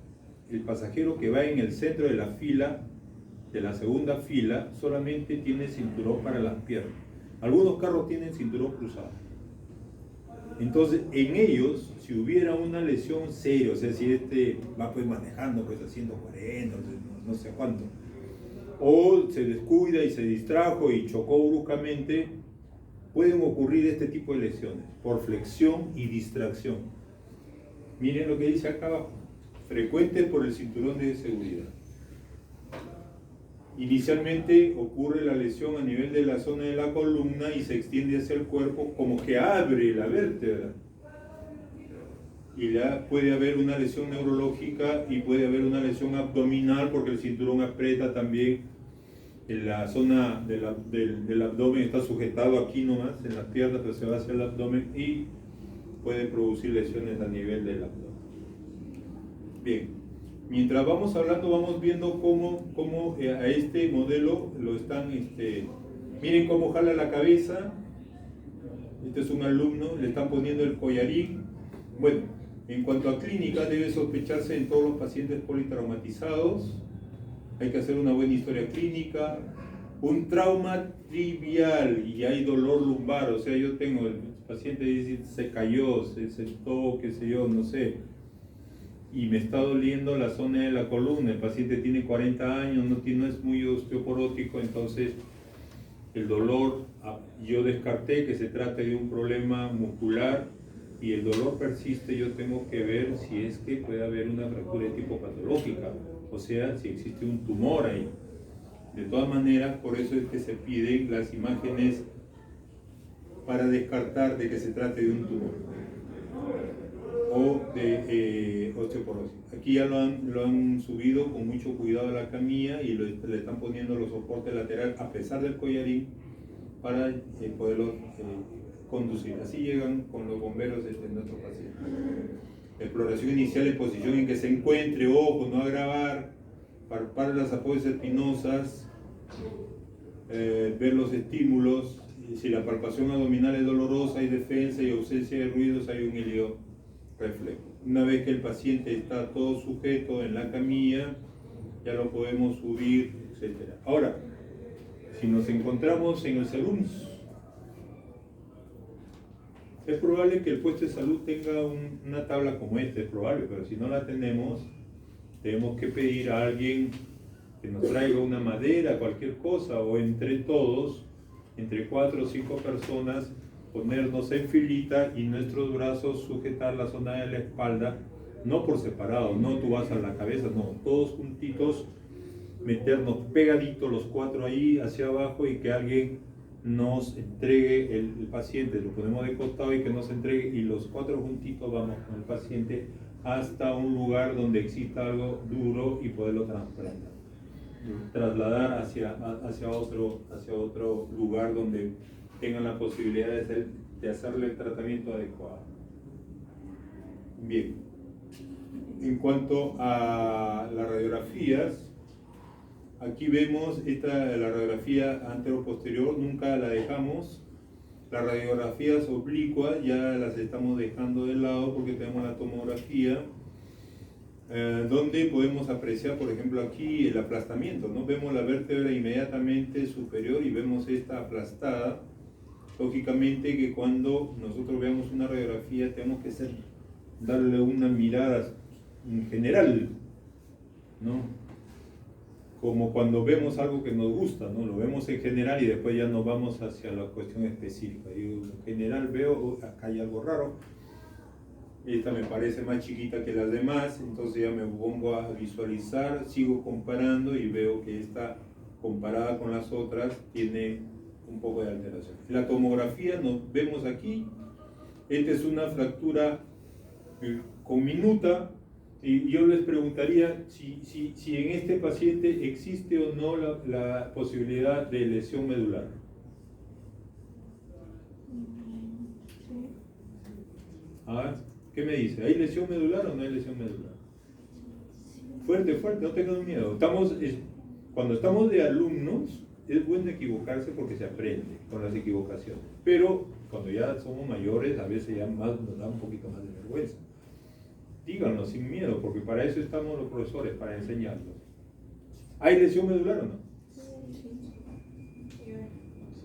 el pasajero que va en el centro de la fila, de la segunda fila, solamente tiene cinturón para las piernas. Algunos carros tienen cinturón cruzado. Entonces, en ellos, si hubiera una lesión seria, o sea, si va pues manejando pues a 140, no sé cuánto, o se descuida y se distrajo y chocó bruscamente, pueden ocurrir este tipo de lesiones por flexión y distracción. Miren lo que dice acá abajo: frecuente por el cinturón de seguridad. Inicialmente ocurre la lesión a nivel de la zona de la columna y se extiende hacia el cuerpo, como que abre la vértebra. Y ya puede haber una lesión neurológica y puede haber una lesión abdominal, porque el cinturón aprieta también en la zona del abdomen, está sujetado aquí nomás en las piernas, pero se va hacia el abdomen y puede producir lesiones a nivel del abdomen. Bien. Mientras vamos hablando, vamos viendo cómo a este modelo lo están, miren cómo jala la cabeza. Este es un alumno, le están poniendo el collarín. Bueno, en cuanto a clínica, debe sospecharse en todos los pacientes politraumatizados. Hay que hacer una buena historia clínica. Un trauma trivial y hay dolor lumbar, o sea, yo tengo, el paciente dice, se cayó, se sentó, qué sé yo, no sé, y me está doliendo la zona de la columna, el paciente tiene 40 años, no es muy osteoporótico, entonces el dolor, yo descarté que se trate de un problema muscular y el dolor persiste, yo tengo que ver si es que puede haber una fractura de tipo patológica, o sea, si existe un tumor ahí. De todas maneras, por eso es que se piden las imágenes para descartar de que se trate de un tumor o de osteoporosis. Aquí ya lo han subido con mucho cuidado a la camilla y le están poniendo los soportes laterales a pesar del collarín para poderlo conducir. Así llegan con los bomberos de nuestro paciente. Exploración inicial en posición en que se encuentre, ojo, no agravar, palpar las apoyas espinosas, ver los estímulos. Si la palpación abdominal es dolorosa, hay defensa y ausencia de ruidos, hay un ilio reflejo. Una vez que el paciente está todo sujeto en la camilla, ya lo podemos subir, etc. Ahora, si nos encontramos en el SELUMS, es probable que el puesto de salud tenga una tabla como esta, es probable, pero si no la tenemos que pedir a alguien que nos traiga una madera, cualquier cosa, o entre todos, entre 4 o 5 personas, ponernos en filita y nuestros brazos sujetar la zona de la espalda, no por separado, no tú vas a la cabeza, no, todos juntitos, meternos pegaditos los 4 ahí hacia abajo y que alguien nos entregue el paciente, lo ponemos de costado y que nos entregue y los 4 juntitos vamos con el paciente hasta un lugar donde exista algo duro y poderlo trasladar hacia otro lugar donde tengan la posibilidad de hacerle el tratamiento adecuado. Bien, en cuanto a las radiografías, aquí vemos la radiografía antero-posterior, nunca la dejamos. Las radiografías oblicuas ya las estamos dejando de lado porque tenemos la tomografía, donde podemos apreciar, por ejemplo, aquí el aplastamiento, ¿no? Vemos la vértebra inmediatamente superior y vemos esta aplastada. Lógicamente que cuando nosotros veamos una radiografía tenemos que darle una mirada en general, ¿no? Como cuando vemos algo que nos gusta, ¿no? Lo vemos en general y después ya nos vamos hacia la cuestión específica. Yo en general veo, acá hay algo raro, esta me parece más chiquita que las demás, entonces ya me pongo a visualizar, sigo comparando y veo que esta, comparada con las otras, tiene un poco de alteración. La tomografía nos vemos aquí, esta es una fractura conminuta. Y yo les preguntaría si en este paciente existe o no la posibilidad de lesión medular. Ah, ¿qué me dice? ¿Hay lesión medular o no hay lesión medular? Fuerte, no tengan miedo. Cuando estamos de alumnos, es bueno equivocarse porque se aprende con las equivocaciones. Pero cuando ya somos mayores, a veces ya nos da un poquito más de vergüenza. Díganlo sin miedo, porque para eso estamos los profesores, para enseñarlos. ¿Hay lesión medular o no?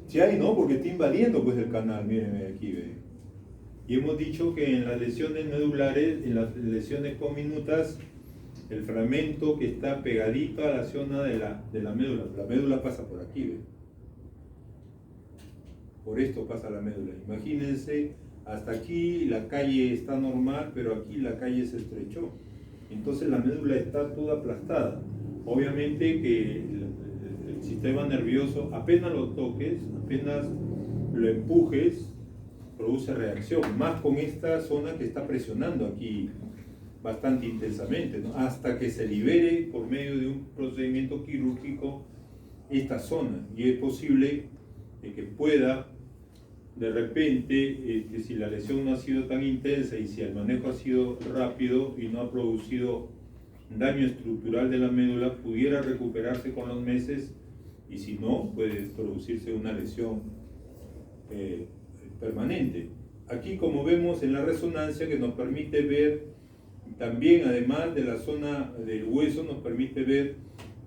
Sí hay, ¿no? Porque está invadiendo pues el canal, miren aquí, ve. Y hemos dicho que en las lesiones medulares, en las lesiones conminutas, el fragmento que está pegadito a la zona de la médula pasa por aquí, ve. Por esto pasa la médula. Imagínense, hasta aquí la calle está normal, pero aquí la calle se estrechó. Entonces la médula está toda aplastada. Obviamente que el sistema nervioso, apenas lo toques, apenas lo empujes, produce reacción. Más con esta zona que está presionando aquí bastante intensamente, ¿no? Hasta que se libere por medio de un procedimiento quirúrgico esta zona. Y es posible que pueda de repente, si la lesión no ha sido tan intensa y si el manejo ha sido rápido y no ha producido daño estructural de la médula, pudiera recuperarse con los meses y si no, puede producirse una lesión permanente. Aquí, como vemos en la resonancia, que nos permite ver también, además de la zona del hueso, nos permite ver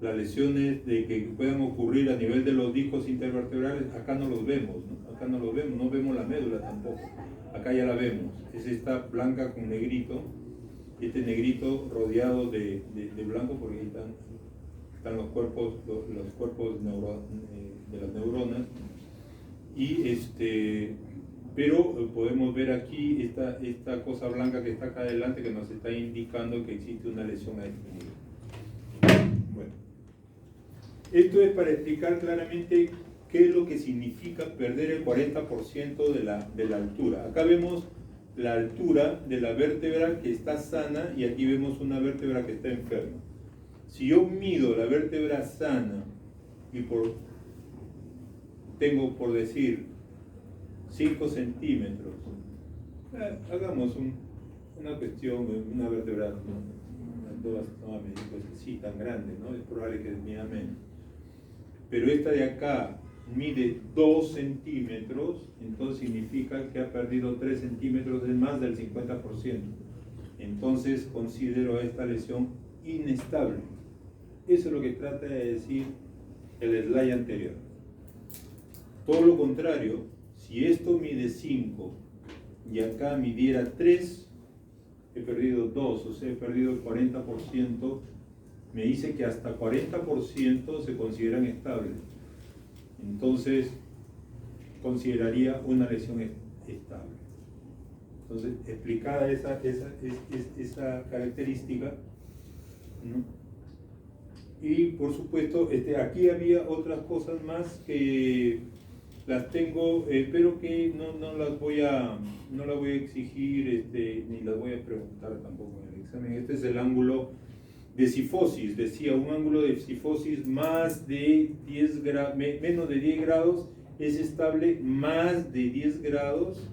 las lesiones de que puedan ocurrir a nivel de los discos intervertebrales, acá no los vemos, ¿no? Acá no los vemos, no vemos la médula tampoco. Acá ya la vemos, es esta blanca con negrito, este negrito rodeado de blanco, porque ahí están los cuerpos de las neuronas. Y pero podemos ver aquí esta cosa blanca que está acá adelante, que nos está indicando que existe una lesión a este nivel. Bueno, esto es para explicar claramente qué es lo que significa perder el 40% de la altura. Acá vemos la altura de la vértebra que está sana y aquí vemos una vértebra que está enferma. Si yo mido la vértebra sana y tengo por decir 5 centímetros, hagamos una cuestión, una vértebra no va a medir pues así tan grande, ¿no? Es probable que mida menos. Pero esta de acá mide 2 centímetros, entonces significa que ha perdido 3 centímetros, es más del 50%. Entonces considero esta lesión inestable. Eso es lo que trata de decir el slide anterior. Todo lo contrario, si esto mide 5 y acá midiera 3, he perdido 2, o sea, he perdido el 40%, me dice que hasta 40% se consideran estables. Entonces, consideraría una lesión estable. Entonces, explicada esa característica, ¿no? Y por supuesto, aquí había otras cosas más que las tengo, pero que no las voy a exigir, ni las voy a preguntar tampoco en el examen. Este es el ángulo de cifosis, decía, un ángulo de cifosis más de 10 grados, menos de 10 grados es estable, más de 10 grados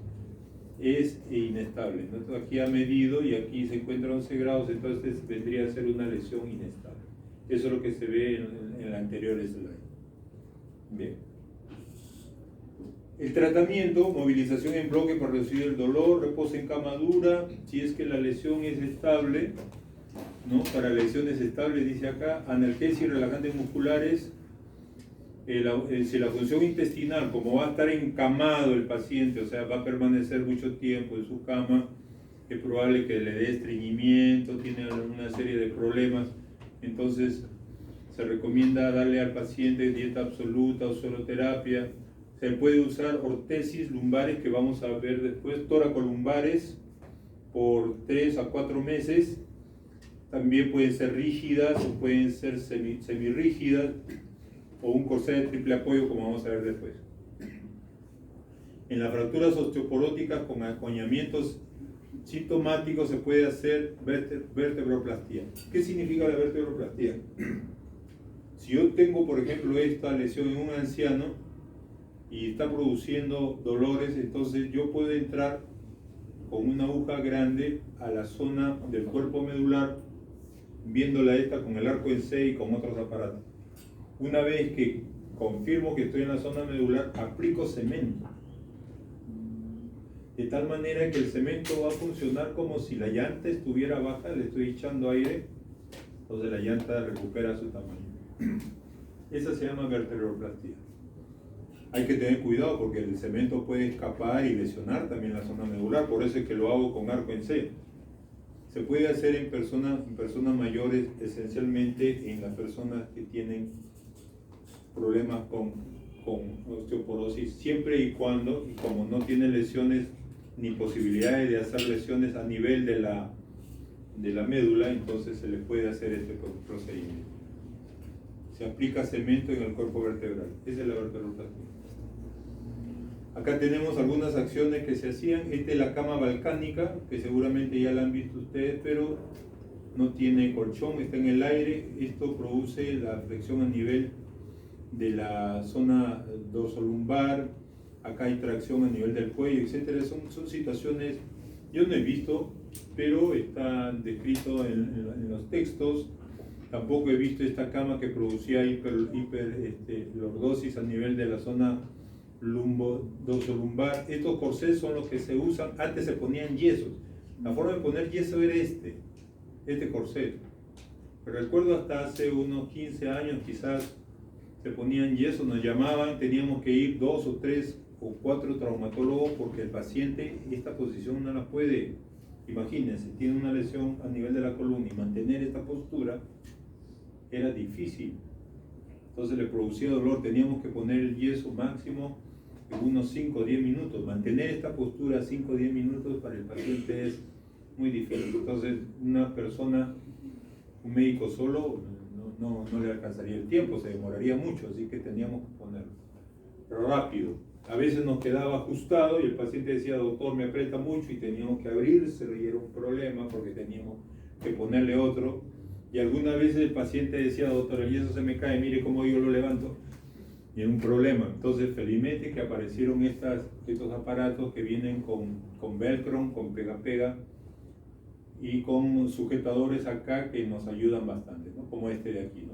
es inestable. Entonces aquí ha medido y aquí se encuentra 11 grados, entonces vendría a ser una lesión inestable. Eso es lo que se ve en el anterior slide. Bien. El tratamiento, movilización en bloque para reducir el dolor, reposo en cama dura, si es que la lesión es estable, ¿no? Para lesiones estables, dice acá, analgesia y relajantes musculares. Si la función intestinal, como va a estar encamado el paciente, o sea, va a permanecer mucho tiempo en su cama, es probable que le dé estreñimiento, tiene una serie de problemas, entonces se recomienda darle al paciente dieta absoluta o solo terapia. Se puede usar ortesis lumbares, que vamos a ver después, toracolumbares por 3 a 4 meses. También pueden ser rígidas o pueden ser semirrígidas, o un corsé de triple apoyo, como vamos a ver después. En las fracturas osteoporóticas con acoñamientos sintomáticos se puede hacer vertebroplastía. ¿Qué significa la vertebroplastía? Si yo tengo, por ejemplo, esta lesión en un anciano y está produciendo dolores, entonces yo puedo entrar con una aguja grande a la zona del cuerpo medular, viéndola esta con el arco en C y con otros aparatos. Una vez que confirmo que estoy en la zona medular, aplico cemento. De tal manera que el cemento va a funcionar como si la llanta estuviera baja, le estoy echando aire, entonces la llanta recupera su tamaño. Esa se llama vertebroplastía. Hay que tener cuidado porque el cemento puede escapar y lesionar también la zona medular, por eso es que lo hago con arco en C. Se puede hacer en personas mayores, esencialmente en las personas que tienen problemas con osteoporosis, siempre y cuando, y como no tienen lesiones ni posibilidades de hacer lesiones a nivel de la médula, entonces se le puede hacer este procedimiento. Se aplica cemento en el cuerpo vertebral. Esa es la vertebroplastía. Acá tenemos algunas acciones que se hacían. Esta es la cama balcánica, que seguramente ya la han visto ustedes, pero no tiene colchón, está en el aire. Esto produce la flexión a nivel de la zona dorsolumbar. Acá hay tracción a nivel del cuello, etc. Son situaciones, yo no he visto, pero está descrito en los textos. Tampoco he visto esta cama que producía hiperlordosis a nivel de la zona dorsolumbar. Estos corsés son los que se usan, antes se ponían yesos. La forma de poner yeso era este corsé. recuerdo hasta hace unos 15 años quizás se ponían yeso, nos llamaban, teníamos que ir 2 o 3 o 4 traumatólogos porque el paciente esta posición no la puede, imagínense, tiene una lesión a nivel de la columna y mantener esta postura era difícil. Entonces le producía dolor, teníamos que poner el yeso máximo en unos 5 o 10 minutos. Mantener esta postura 5 o 10 minutos para el paciente es muy difícil. Entonces una persona, un médico solo, no le alcanzaría el tiempo, se demoraría mucho, así que teníamos que ponerlo rápido. A veces nos quedaba ajustado y el paciente decía, doctor, me aprieta mucho, y teníamos que abrírselo y era un problema porque teníamos que ponerle otro. Y algunas veces el paciente decía, doctor, el yeso se me cae, mire cómo yo lo levanto. Y era un problema. Entonces, felizmente que aparecieron estos aparatos que vienen con velcro, con pega-pega y con sujetadores acá que nos ayudan bastante, ¿no? Como este de aquí, ¿no?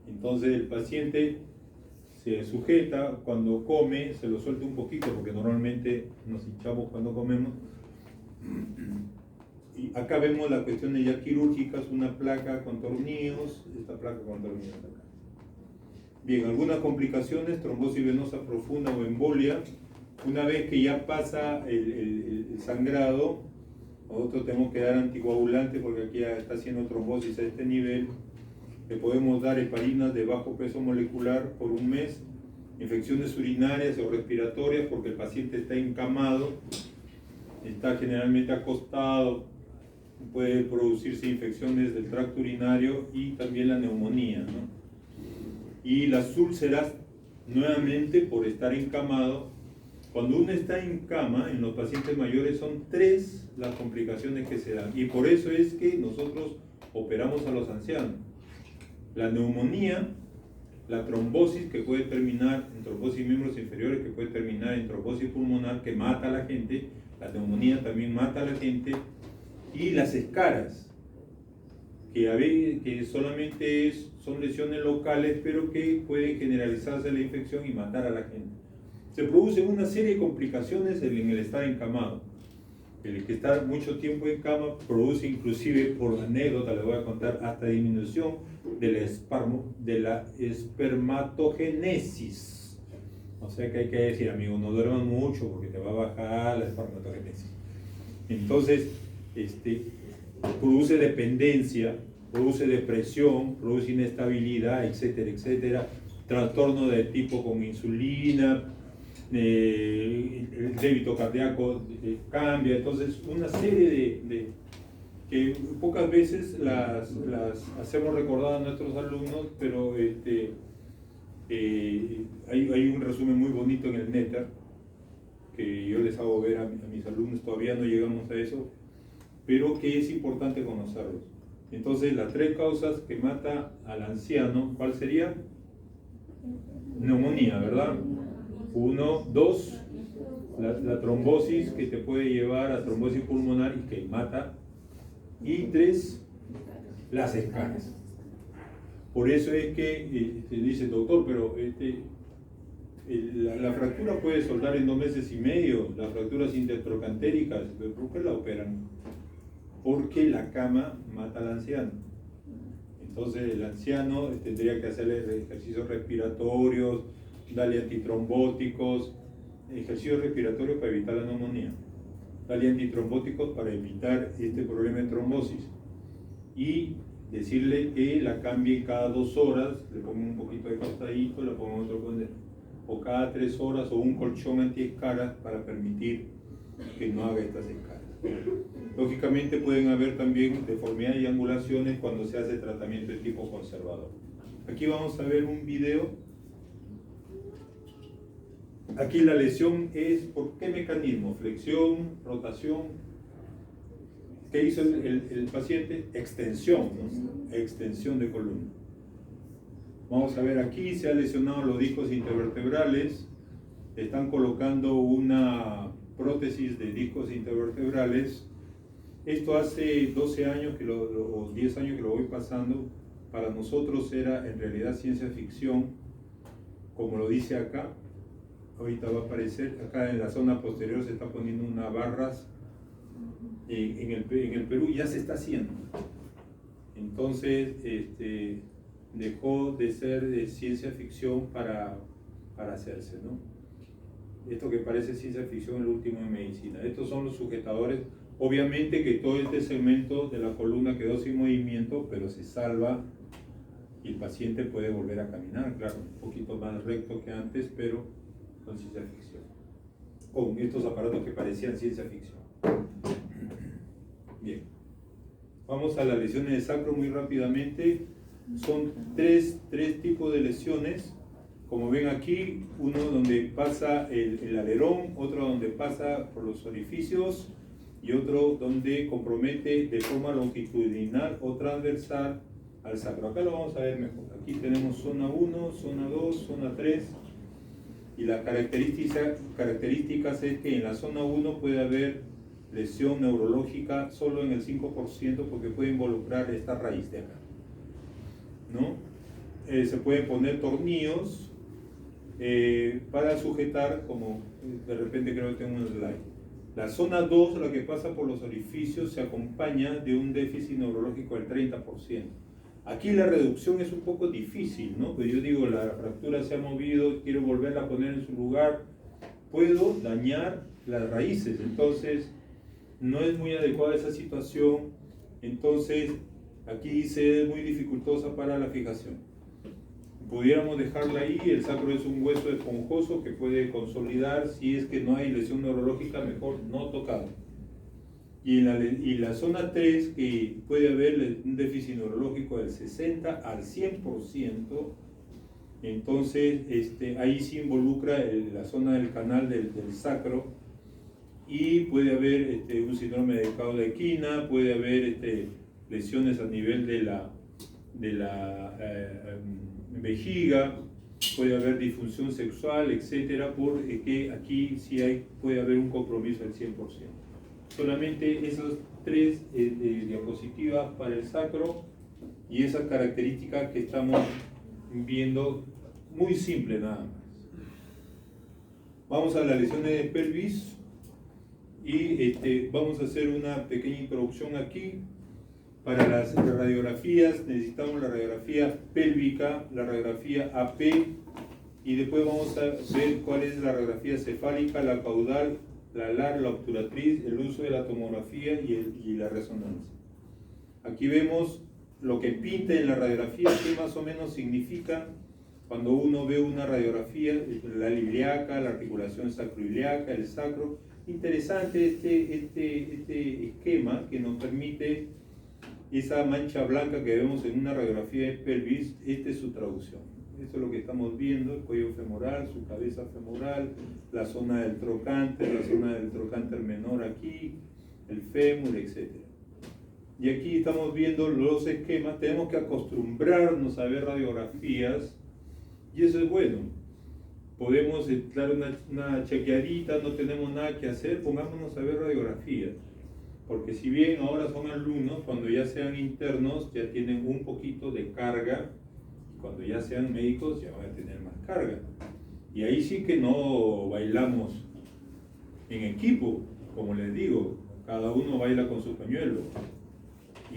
Entonces el paciente se sujeta, cuando come se lo suelta un poquito porque normalmente nos hinchamos cuando comemos. Y acá vemos la cuestión de ya quirúrgicas, una placa con tornillos, esta placa con tornillos acá. Bien, algunas complicaciones, trombosis venosa profunda o embolia. Una vez que ya pasa el sangrado, nosotros tenemos que dar anticoagulante porque aquí ya está haciendo trombosis a este nivel. Le podemos dar heparinas de bajo peso molecular por un mes, infecciones urinarias o respiratorias porque el paciente está encamado, está generalmente acostado, puede producirse infecciones del tracto urinario y también la neumonía, ¿no? Y las úlceras, nuevamente por estar encamado. Cuando uno está en cama, en los pacientes mayores son 3 las complicaciones que se dan, y por eso es que nosotros operamos a los ancianos. La neumonía, la trombosis que puede terminar en trombosis de miembros inferiores, que puede terminar en trombosis pulmonar que mata a la gente, la neumonía también mata a la gente, y las escaras, que solamente son lesiones locales, pero que pueden generalizarse la infección y matar a la gente. Se producen una serie de complicaciones en el estar encamado. El que está mucho tiempo en cama produce, inclusive, por anécdota les voy a contar, hasta disminución de la espermatogénesis. O sea que hay que decir, amigo, no duerman mucho porque te va a bajar la espermatogénesis. Entonces, produce dependencia, produce depresión, produce inestabilidad, etcétera, etcétera. Trastorno de tipo con insulina, el débito cardíaco cambia. Entonces, una serie que pocas veces las hacemos recordar a nuestros alumnos, pero hay un resumen muy bonito en el NETAR que yo les hago ver a mis alumnos. Todavía no llegamos a eso, pero que es importante conocerlos. Entonces, las 3 causas que mata al anciano, ¿cuál sería? Neumonía, ¿verdad? 1, 2, la trombosis que te puede llevar a trombosis pulmonar y que mata. Y 3, las escaras. Por eso es que se dice, doctor, pero la fractura puede soldar en 2 meses y medio, las fracturas intertrocantéricas, ¿por qué la operan? Porque la cama mata al anciano. Entonces el anciano tendría que hacerle ejercicios respiratorios, darle antitrombóticos, ejercicios respiratorios para evitar la neumonía, darle antitrombóticos para evitar este problema de trombosis, y decirle que la cambie cada 2 horas, le pongo un poquito de costadito, le pongo otro poner, o cada 3 horas, o un colchón antiescaras para permitir que no haga estas escaras. Lógicamente pueden haber también deformidades y angulaciones cuando se hace tratamiento de tipo conservador. Aquí vamos a ver un video. Aquí la lesión es por qué mecanismo: flexión, rotación. ¿Qué hizo el paciente? Extensión, ¿no? Extensión de columna. Vamos a ver, aquí se han lesionado los discos intervertebrales. Están colocando una prótesis de discos intervertebrales. Esto hace 12 años o 10 años que lo voy pasando. Para nosotros era en realidad ciencia ficción, como lo dice acá. Ahorita va a aparecer, acá en la zona posterior se está poniendo unas barras. En el Perú ya se está haciendo. Entonces dejó de ser de ciencia ficción para hacerse, ¿no? Esto que parece ciencia ficción, el último en medicina. Estos son los sujetadores. Obviamente que todo este segmento de la columna quedó sin movimiento, pero se salva y el paciente puede volver a caminar, claro, un poquito más recto que antes, pero con ciencia ficción. Con estos aparatos que parecían ciencia ficción. Bien. Vamos a las lesiones de sacro muy rápidamente. Son tres tipos de lesiones. Como ven aquí, uno donde pasa el alerón, otro donde pasa por los orificios y otro donde compromete de forma longitudinal o transversal al sacro. Acá lo vamos a ver mejor. Aquí tenemos zona 1, zona 2, zona 3 y las características es que en la zona 1 puede haber lesión neurológica solo en el 5% porque puede involucrar esta raíz de acá, ¿no? Se pueden poner tornillos para sujetar, como de repente creo que tengo un slide. La zona 2, la que pasa por los orificios, se acompaña de un déficit neurológico del 30%. Aquí la reducción es un poco difícil, ¿no? Pero yo digo, la fractura se ha movido, quiero volverla a poner en su lugar, puedo dañar las raíces, entonces no es muy adecuada esa situación, entonces aquí dice es muy dificultosa para la fijación. Pudiéramos dejarla ahí, el sacro es un hueso esponjoso que puede consolidar, si es que no hay lesión neurológica, mejor no tocarlo. Y la zona 3, que puede haber un déficit neurológico del 60 al 100%, entonces ahí sí involucra la zona del canal del sacro y puede haber un síndrome de cauda-equina, puede haber lesiones a nivel de la vejiga, puede haber disfunción sexual, etcétera, porque aquí sí puede haber un compromiso del 100%. Solamente esas tres diapositivas para el sacro y esas características que estamos viendo, muy simple nada más. Vamos a las lesiones de pelvis y vamos a hacer una pequeña introducción aquí. Para las radiografías necesitamos la radiografía pélvica, la radiografía AP y después vamos a ver cuál es la radiografía cefálica, la caudal, la alar, la obturatriz, el uso de la tomografía y la resonancia. Aquí vemos lo que pinta en la radiografía, qué más o menos significa cuando uno ve una radiografía, la ilíaca, la articulación sacroiliaca, el sacro. Interesante este esquema que nos permite esa mancha blanca que vemos en una radiografía de pelvis, esta es su traducción. Esto es lo que estamos viendo, el cuello femoral, su cabeza femoral, la zona del trocánter, la zona del trocánter menor aquí, el fémur, etc. Y aquí estamos viendo los esquemas, tenemos que acostumbrarnos a ver radiografías y eso es bueno. Podemos dar una chequeadita, no tenemos nada que hacer, pongámonos a ver radiografías. Porque si bien ahora son alumnos, cuando ya sean internos ya tienen un poquito de carga, y cuando ya sean médicos ya van a tener más carga. Y ahí sí que no bailamos en equipo, como les digo, cada uno baila con su pañuelo.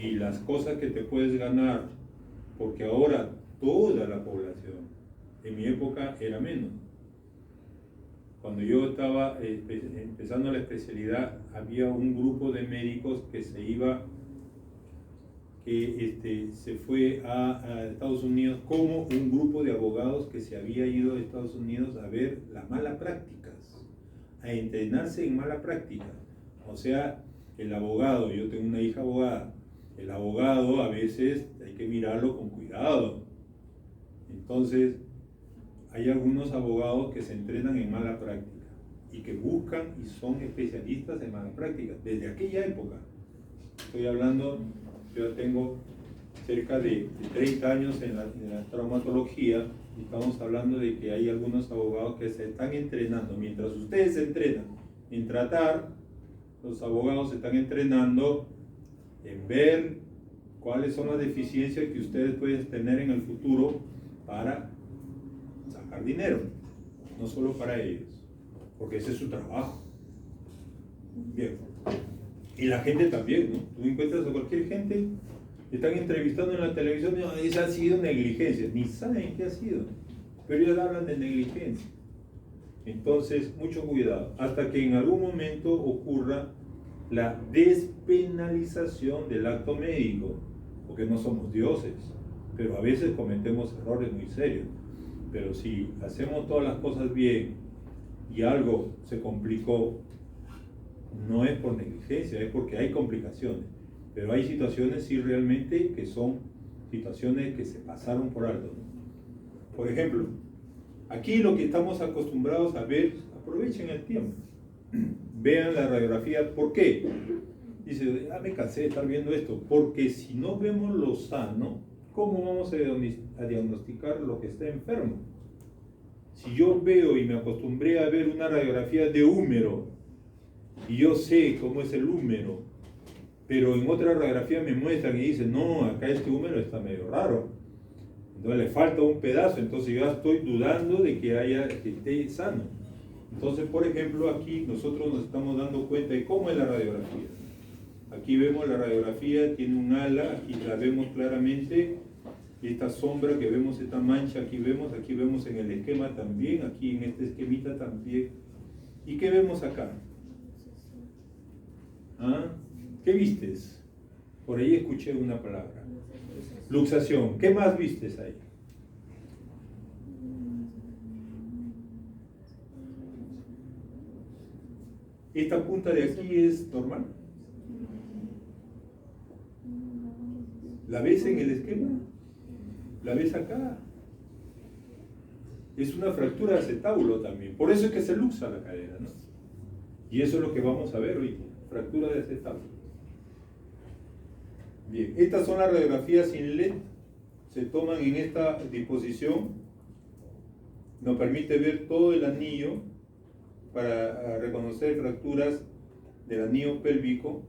Y las cosas que te puedes ganar, porque ahora toda la población, en mi época era menos. Cuando yo estaba empezando la especialidad, había un grupo de médicos que se fue a Estados Unidos, como un grupo de abogados que se había ido a Estados Unidos a ver las malas prácticas, a entrenarse en mala práctica. O sea, el abogado, yo tengo una hija abogada, el abogado a veces hay que mirarlo con cuidado. Entonces, hay algunos abogados que se entrenan en mala práctica y que buscan y son especialistas en mala práctica desde aquella época. Estoy hablando, yo tengo cerca de 30 años en la traumatología y estamos hablando de que hay algunos abogados que se están entrenando. Mientras ustedes se entrenan en tratar, los abogados se están entrenando en ver cuáles son las deficiencias que ustedes pueden tener en el futuro para sacar dinero, no solo para ellos, porque ese es su trabajo. Bien. Y la gente también, ¿no? Tú encuentras a cualquier gente Están entrevistando en la televisión y no, esa ha sido negligencia. Ni saben qué ha sido, pero ellos hablan de negligencia. Entonces, mucho cuidado, hasta que en algún momento ocurra la despenalización del acto médico, porque no somos dioses, pero a veces cometemos errores muy serios. Pero si hacemos todas las cosas bien y algo se complicó, no es por negligencia, es porque hay complicaciones. Pero hay situaciones sí realmente que son situaciones que se pasaron por alto, ¿no? Por ejemplo, aquí lo que estamos acostumbrados a ver, aprovechen el tiempo, vean la radiografía. ¿Por qué? Dice, me cansé de estar viendo esto. Porque si no vemos lo sano, ¿cómo vamos a diagnosticar lo que está enfermo? Si yo veo y me acostumbré a ver una radiografía de húmero, y yo sé cómo es el húmero, pero en otra radiografía me muestran y dicen, no, acá este húmero está medio raro, entonces le falta un pedazo, entonces yo ya estoy dudando de que esté sano. Entonces, por ejemplo, aquí nosotros nos estamos dando cuenta de cómo es la radiografía. Aquí vemos la radiografía, tiene un ala, aquí la vemos claramente, esta sombra que vemos, esta mancha, aquí vemos en el esquema también, aquí en este esquemita también. ¿Y qué vemos acá? ¿Ah? ¿Qué vistes? Por ahí escuché una palabra. Luxación. ¿Qué más vistes ahí? ¿Esta punta de aquí es normal? ¿La ves en el esquema? ¿La ves acá? Es una fractura de acetábulo también. Por eso es que se luxa la cadera, ¿no? Y eso es lo que vamos a ver hoy. Fractura de acetábulo. Bien, estas son las radiografías sin LED. Se toman en esta disposición. Nos permite ver todo el anillo para reconocer fracturas del anillo pélvico.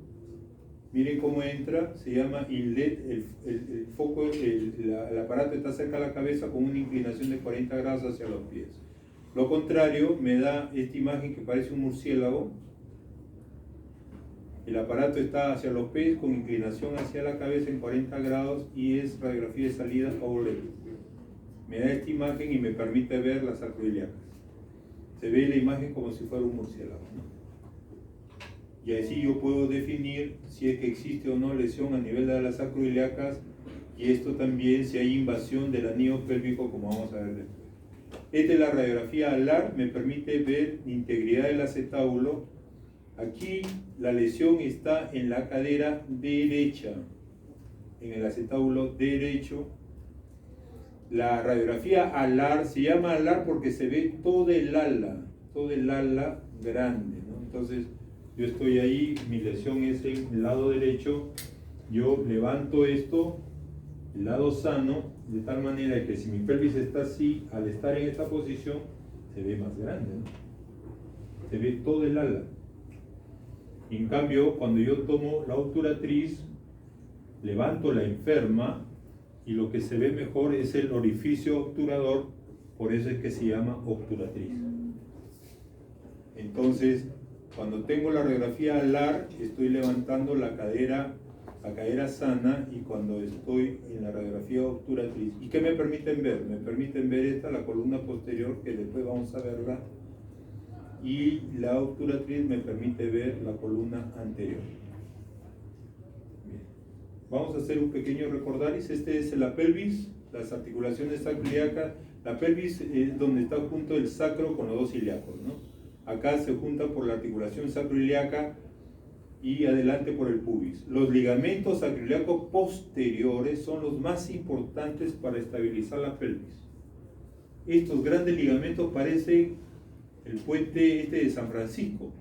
Miren cómo entra, se llama INLED, el foco, el aparato está cerca de la cabeza con una inclinación de 40 grados hacia los pies. Lo contrario me da esta imagen que parece un murciélago. El aparato está hacia los pies con inclinación hacia la cabeza en 40 grados y es radiografía de salida OLED. Me da esta imagen y me permite ver las sacroiliacas. Se ve la imagen como si fuera un murciélago, ¿no? Y así yo puedo definir si es que existe o no lesión a nivel de las sacroiliacas, y esto también si hay invasión del anillo pélvico, como vamos a ver después. Esta es la radiografía alar, me permite ver integridad del acetábulo. Aquí la lesión está en la cadera derecha, en el acetábulo derecho. La radiografía alar se llama alar porque se ve todo el ala grande, ¿no? Entonces, yo estoy ahí, mi lesión es en el lado derecho, yo levanto esto, el lado sano, de tal manera que si mi pelvis está así, al estar en esta posición, se ve más grande, ¿no? Se ve todo el ala. En cambio, cuando yo tomo la obturatriz, levanto la enferma y lo que se ve mejor es el orificio obturador, por eso es que se llama obturatriz. Entonces, cuando tengo la radiografía alar, estoy levantando la cadera sana, y cuando estoy en la radiografía obturatriz, ¿y qué me permiten ver? Me permiten ver esta, la columna posterior, que después vamos a verla, y la obturatriz me permite ver la columna anterior. Bien. Vamos a hacer un pequeño recordaris. Este es la pelvis, las articulaciones sacroiliacas. La pelvis es donde está junto el sacro con los dos ilíacos, ¿no? Acá se junta por la articulación sacroiliaca y adelante por el pubis. Los ligamentos sacroiliacos posteriores son los más importantes para estabilizar la pelvis. Estos grandes ligamentos parecen el puente este de San Francisco.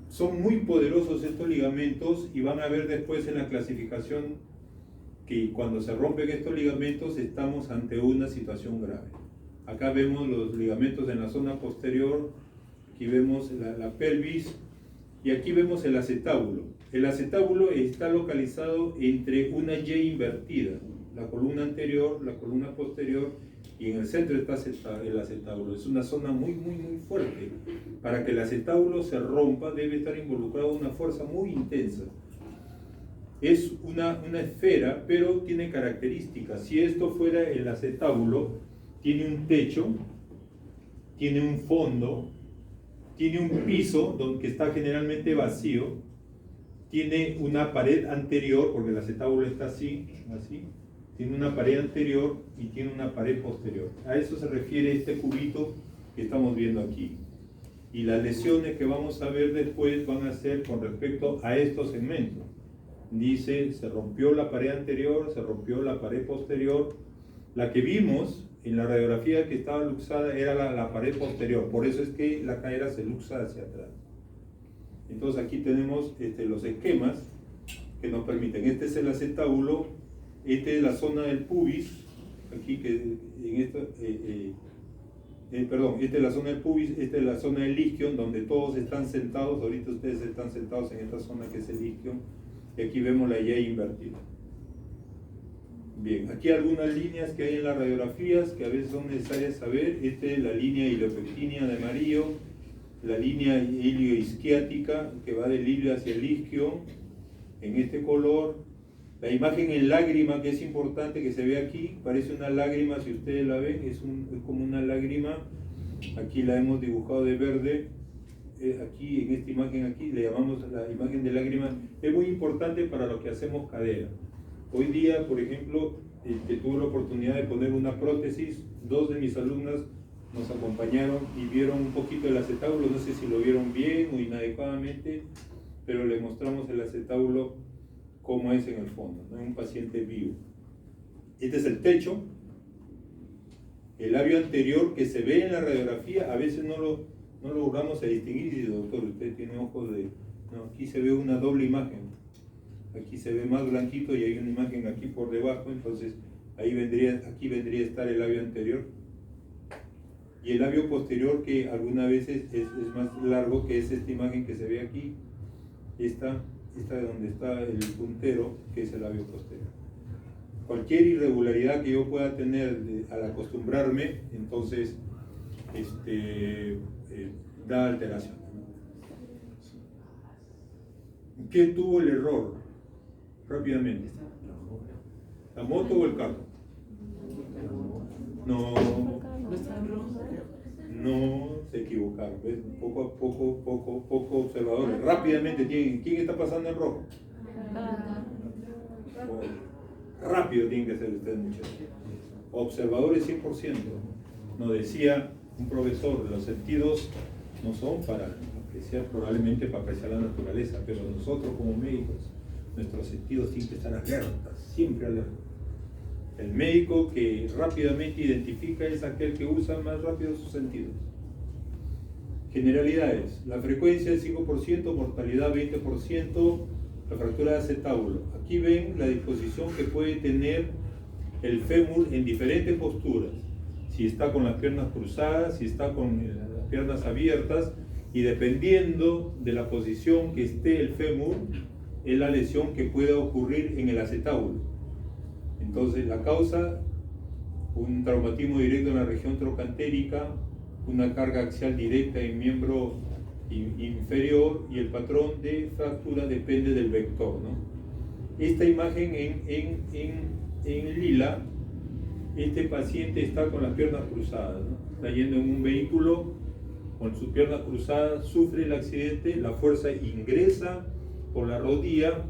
Son muy poderosos estos ligamentos, y van a ver después en la clasificación que cuando se rompen estos ligamentos estamos ante una situación grave. Acá vemos los ligamentos en la zona posterior, aquí vemos la pelvis, y aquí vemos el acetábulo. El acetábulo está localizado entre una Y invertida, la columna anterior, la columna posterior, y en el centro está el acetábulo. Es una zona muy fuerte. Para que el acetábulo se rompa debe estar involucrado una fuerza muy intensa. Es una esfera, pero tiene características. Si esto fuera el acetábulo, tiene un techo, tiene un fondo, tiene un piso que está generalmente vacío, tiene una pared anterior, porque el acetábulo está así, tiene una pared anterior y tiene una pared posterior. A eso se refiere este cubito que estamos viendo aquí. Y las lesiones que vamos a ver después van a ser con respecto a estos segmentos. Dice, se rompió la pared anterior, se rompió la pared posterior. La que vimos en la radiografía que estaba luxada era la pared posterior, por eso es que la cadera se luxa hacia atrás. Entonces aquí tenemos los esquemas que nos permiten. Este es el acetábulo, esta es la zona del pubis, aquí que en esta, esta es la zona del pubis, esta es la zona del isquion, donde todos están sentados. Ahorita ustedes están sentados en esta zona que es el isquion, y aquí vemos la Y invertida. Bien, aquí algunas líneas que hay en las radiografías que a veces son necesarias saber. Esta es la línea iliopectínea de amarillo, la línea ilioisquiática que va del ilio hacia el isquio en este color. La imagen en lágrima, que es importante que se ve aquí, parece una lágrima, si ustedes la ven, es como una lágrima. Aquí la hemos dibujado de verde. Aquí en esta imagen aquí le llamamos la imagen de lágrima. Es muy importante para lo que hacemos cadera. Hoy día, por ejemplo, que tuve la oportunidad de poner una prótesis, 2 de mis alumnas nos acompañaron y vieron un poquito el acetábulo. No sé si lo vieron bien o inadecuadamente, pero le mostramos el acetábulo como es en el fondo, ¿no? Un paciente vivo. Este es el techo. El labio anterior que se ve en la radiografía, a veces no lo logramos a distinguir. Y dice, doctor, usted tiene ojos de... No, aquí se ve una doble imagen. Aquí se ve más blanquito y hay una imagen aquí por debajo, entonces aquí vendría a estar el labio anterior. Y el labio posterior, que algunas veces es más largo, que es esta imagen que se ve aquí, esta de donde está el puntero, que es el labio posterior. Cualquier irregularidad que yo pueda tener al acostumbrarme, entonces da alteración. ¿Qué tuvo el error? Rápidamente. ¿La moto o el carro? No se equivocaron. ¿Ves? Poco observadores. Rápidamente, ¿quién está pasando en rojo? Rápido tienen que ser ustedes, muchachos. Observadores 100%. Nos decía un profesor, los sentidos no son para apreciar, probablemente para apreciar la naturaleza, pero nosotros como médicos, nuestros sentidos tienen que estar alertas, siempre alertas. El médico que rápidamente identifica es aquel que usa más rápido sus sentidos. Generalidades: la frecuencia es 5%, mortalidad 20%, la fractura de acetábulo. Aquí ven la disposición que puede tener el fémur en diferentes posturas. Si está con las piernas cruzadas, si está con las piernas abiertas, y dependiendo de la posición que esté el fémur, es la lesión que pueda ocurrir en el acetábulo. Entonces, la causa: un traumatismo directo en la región trocantérica, una carga axial directa en miembro inferior, y el patrón de fractura depende del vector, ¿no? Esta imagen en lila, este paciente está con las piernas cruzadas, ¿no? Está yendo en un vehículo con sus piernas cruzadas, sufre el accidente, la fuerza ingresa por la rodilla,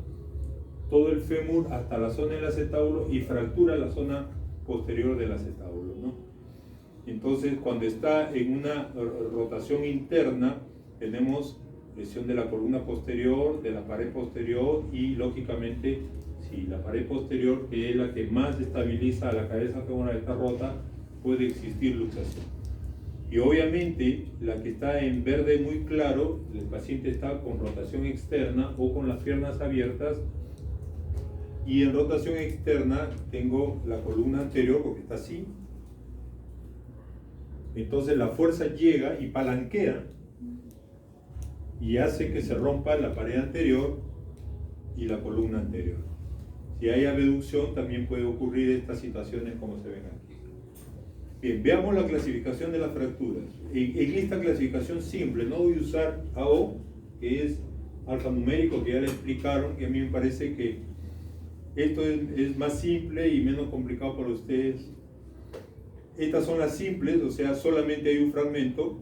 todo el fémur hasta la zona del acetábulo y fractura la zona posterior del acetábulo, ¿no? Entonces, cuando está en una rotación interna, tenemos lesión de la columna posterior, de la pared posterior y, lógicamente, si la pared posterior, que es la que más estabiliza a la cabeza femoral, está rota, puede existir luxación. Y obviamente, la que está en verde muy claro, el paciente está con rotación externa o con las piernas abiertas. Y en rotación externa tengo la columna anterior, porque está así. Entonces la fuerza llega y palanquea y hace que se rompa la pared anterior y la columna anterior. Si hay reducción, también puede ocurrir estas situaciones como se ven aquí. Bien, veamos la clasificación de las fracturas. En esta clasificación simple no voy a usar AO, que es alfanumérico, que ya le explicaron, que a mí me parece que Esto es más simple y menos complicado para ustedes. Estas son las simples, o sea, solamente hay un fragmento.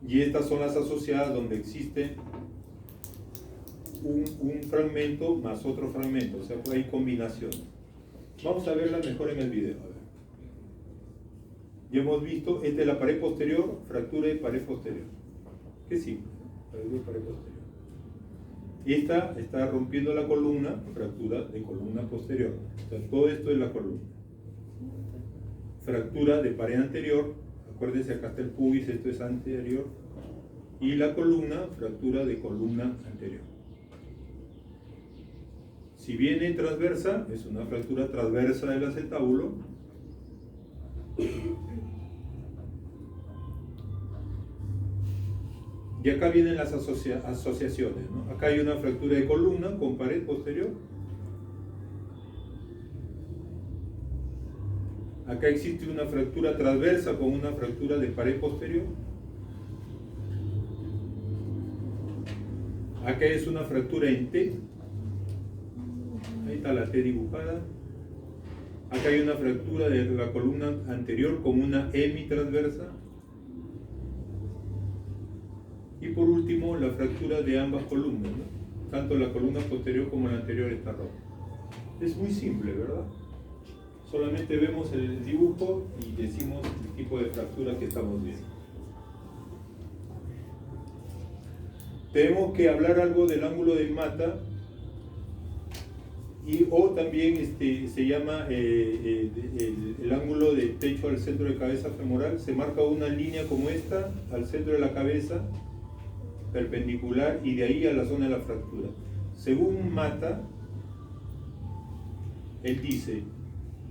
Y estas son las asociadas, donde existe un fragmento más otro fragmento, o sea, hay combinaciones. Vamos a verla mejor en el video. A ver. Ya hemos visto, esta es la pared posterior, fractura de pared posterior. Qué simple, fractura de pared posterior. Esta está rompiendo la columna, fractura de columna posterior. O sea, todo esto es la columna. Fractura de pared anterior, acuérdense, acá está el pubis, esto es anterior. Y la columna, fractura de columna anterior. Si viene transversa, es una fractura transversa del acetábulo. Y acá vienen las asociaciones, ¿no? Acá hay una fractura de columna con pared posterior. Acá existe una fractura transversa con una fractura de pared posterior. Acá es una fractura en T. Ahí está la T dibujada. Acá hay una fractura de la columna anterior con una hemitransversa. Y por último, la fractura de ambas columnas, ¿no? Tanto la columna posterior como la anterior está rota. Es muy simple, ¿verdad? Solamente vemos el dibujo y decimos el tipo de fractura que estamos viendo. Tenemos que hablar algo del ángulo de mata, o también se llama el ángulo de techo al centro de cabeza femoral. Se marca una línea como esta al centro de la cabeza, perpendicular, y de ahí a la zona de la fractura. Según Mata, él dice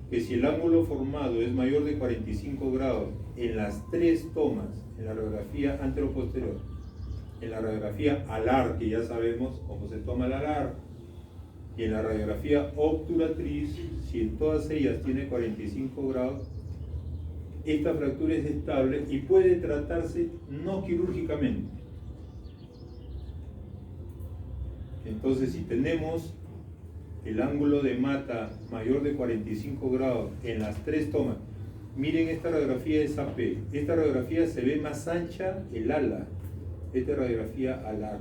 que si el ángulo formado es mayor de 45 grados en las tres tomas, en la radiografía anteroposterior, en la radiografía alar, que ya sabemos cómo se toma el alar, y en la radiografía obturatriz, si en todas ellas tiene 45 grados, esta fractura es estable y puede tratarse no quirúrgicamente. Entonces, si tenemos el ángulo de Mata mayor de 45 grados en las tres tomas, miren, esta radiografía es AP. Esta radiografía se ve más ancha el ala. Esta es radiografía alar,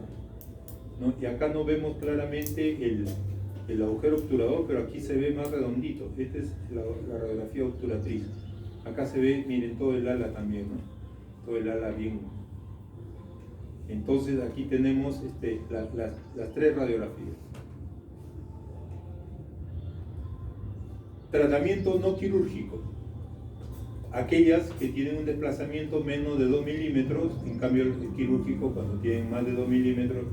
¿no? Y acá no vemos claramente el agujero obturador, pero aquí se ve más redondito. Esta es la radiografía obturatriz. Acá se ve, miren, todo el ala también, ¿no? Todo el ala bien. Entonces aquí tenemos las tres radiografías. Tratamiento no quirúrgico. Aquellas que tienen un desplazamiento menos de 2 milímetros, en cambio el quirúrgico cuando tienen más de 2 milímetros,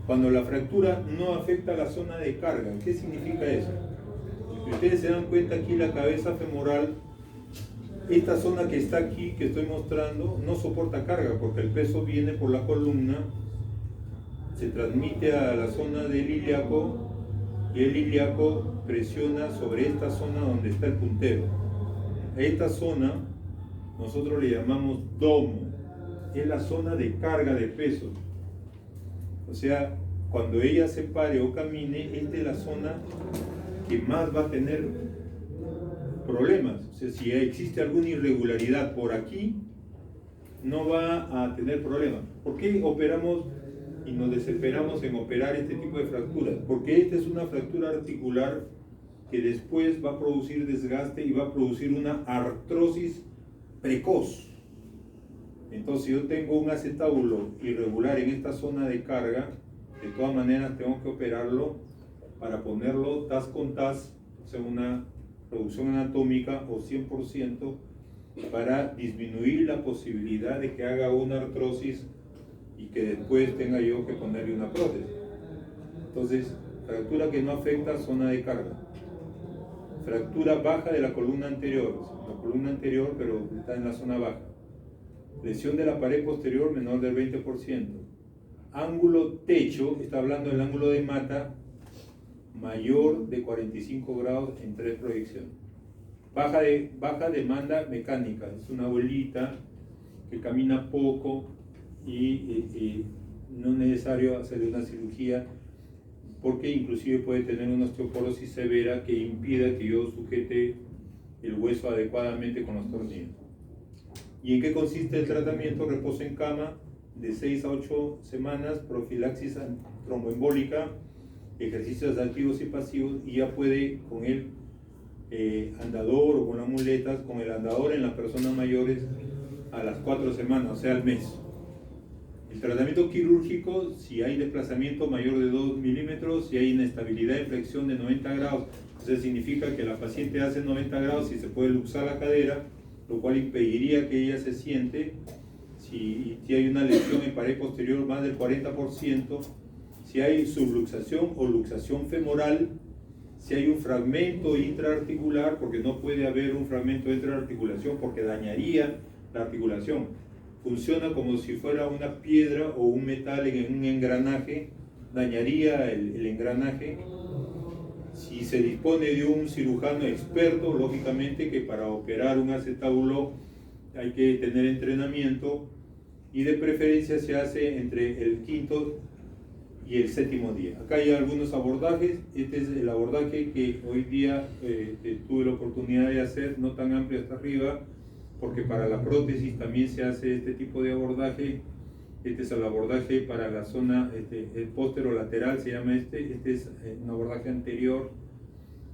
cuando la fractura no afecta a la zona de carga. ¿Qué significa eso? Si ustedes se dan cuenta, aquí la cabeza femoral, esta zona que está aquí, que estoy mostrando, no soporta carga porque el peso viene por la columna, se transmite a la zona del ilíaco y el ilíaco presiona sobre esta zona donde está el puntero. A esta zona nosotros le llamamos domo, es la zona de carga de peso. O sea, cuando ella se pare o camine, esta es la zona que más va a tener problemas. O sea, si existe alguna irregularidad por aquí, no va a tener problemas. ¿Por qué operamos y nos desesperamos en operar este tipo de fracturas? Porque esta es una fractura articular que después va a producir desgaste y va a producir una artrosis precoz. Entonces, si yo tengo un acetábulo irregular en esta zona de carga, de todas maneras tengo que operarlo para ponerlo TAS con TAS, o sea, una reducción anatómica o 100%, para disminuir la posibilidad de que haga una artrosis y que después tenga yo que ponerle una prótesis. Entonces, fractura que no afecta zona de carga. Fractura baja de la columna anterior, la columna anterior pero está en la zona baja. Lesión de la pared posterior menor del 20%. Ángulo techo, está hablando del ángulo de Mata, mayor de 45 grados en tres proyecciones. Baja demanda mecánica, es una abuelita que camina poco y no es necesario hacerle una cirugía. porque inclusive puede tener una osteoporosis severa que impida que yo sujete el hueso adecuadamente con los tornillos. ¿Y en qué consiste el tratamiento? Reposo en cama de 6 a 8 semanas, profilaxis tromboembólica, ejercicios activos y pasivos, y ya puede con el andador o con las muletas, con el andador en las personas mayores a las 4 semanas, o sea, al mes. El tratamiento quirúrgico, si hay desplazamiento mayor de 2 milímetros, si hay inestabilidad de flexión de 90 grados, eso significa que la paciente hace 90 grados y se puede luxar la cadera, lo cual impediría que ella se siente. Si hay una lesión en pared posterior más del 40%, si hay subluxación o luxación femoral, si hay un fragmento intraarticular, porque no puede haber un fragmento de intraarticulación porque dañaría la articulación. Funciona como si fuera una piedra o un metal en un engranaje, dañaría el engranaje. Si se dispone de un cirujano experto, lógicamente que para operar un acetábulo hay que tener entrenamiento, y de preferencia se hace entre el 5º y el 7º día. Acá hay algunos abordajes. Este es el abordaje que hoy día tuve la oportunidad de hacer, no tan amplio hasta arriba, porque para la prótesis también se hace este tipo de abordaje. Este es el abordaje para la zona el posterolateral, se llama este es un abordaje anterior